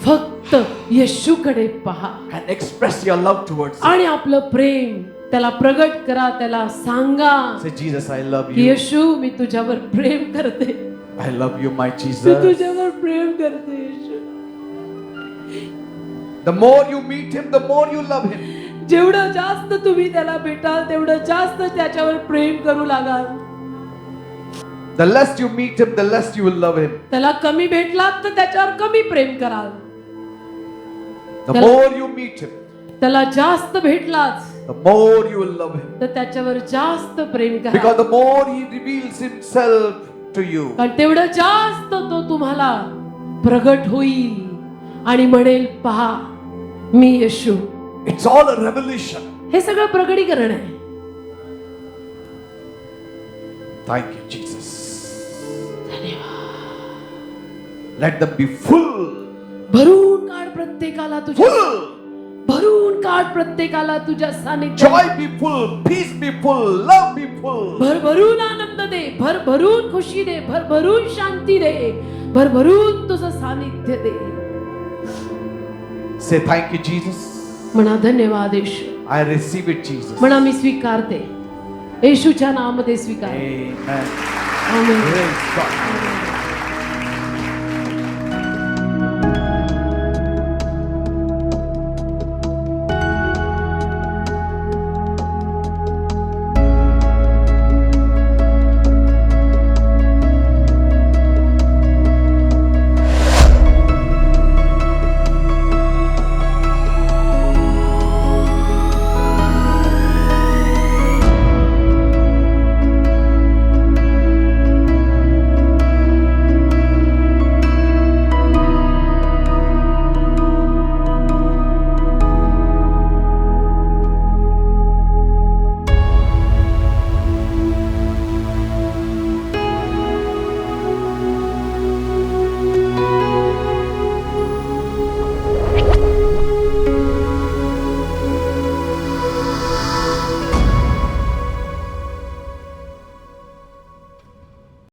फक्त येशूकडे पहा and express your love towards Him. आणि आपलं प्रेम त्याला प्रगट करा. त्याला सांगा Say, Jesus, I love की you. येशू, मी तुझ्यावर प्रेम करते. I love you, my me Jesus. तुझ्यावर प्रेम करते येशू. The more you meet Him, the more you love Him. जेवढं जास्त तुम्ही त्याला भेटाल तेवढं जास्त त्याच्यावर प्रेम करू लागाल. The less you meet Him, the less you will love Him. त्याला कमी भेटलात तर त्याच्यावर कमी प्रेम कराल. The more you meet Him, त्याला जास्त भेटलात the more you will love Him. तर त्याच्यावर जास्त प्रेम करा. Because the more He reveals Himself to you. कारण तेवढं जास्त तो तुम्हाला प्रगट होईल आणि म्हणेल, पहा मी येशू. It's all a revelation. हे सगळं प्रगटीकरण आहे. Thank you, Jesus. Let them be full. भरून काढ प्रत्येकाला तुझ्या, Full. भरून काढ प्रत्येकाला तुझ्या सानिध्यात. Joy be full. Peace be full. Love be full. भरभरून आनंद दे, भरभरून खुशी दे, भरभरून शांती दे, भरभरून तुझं सानिध्य दे. Say thank you, Jesus. म्हणा धन्यवाद येशू. I receive it, Jesus. म्हणा मी स्वीकारते. येशूच्या नामामध्ये स्वीकार. Amen. आमेन. Praise God.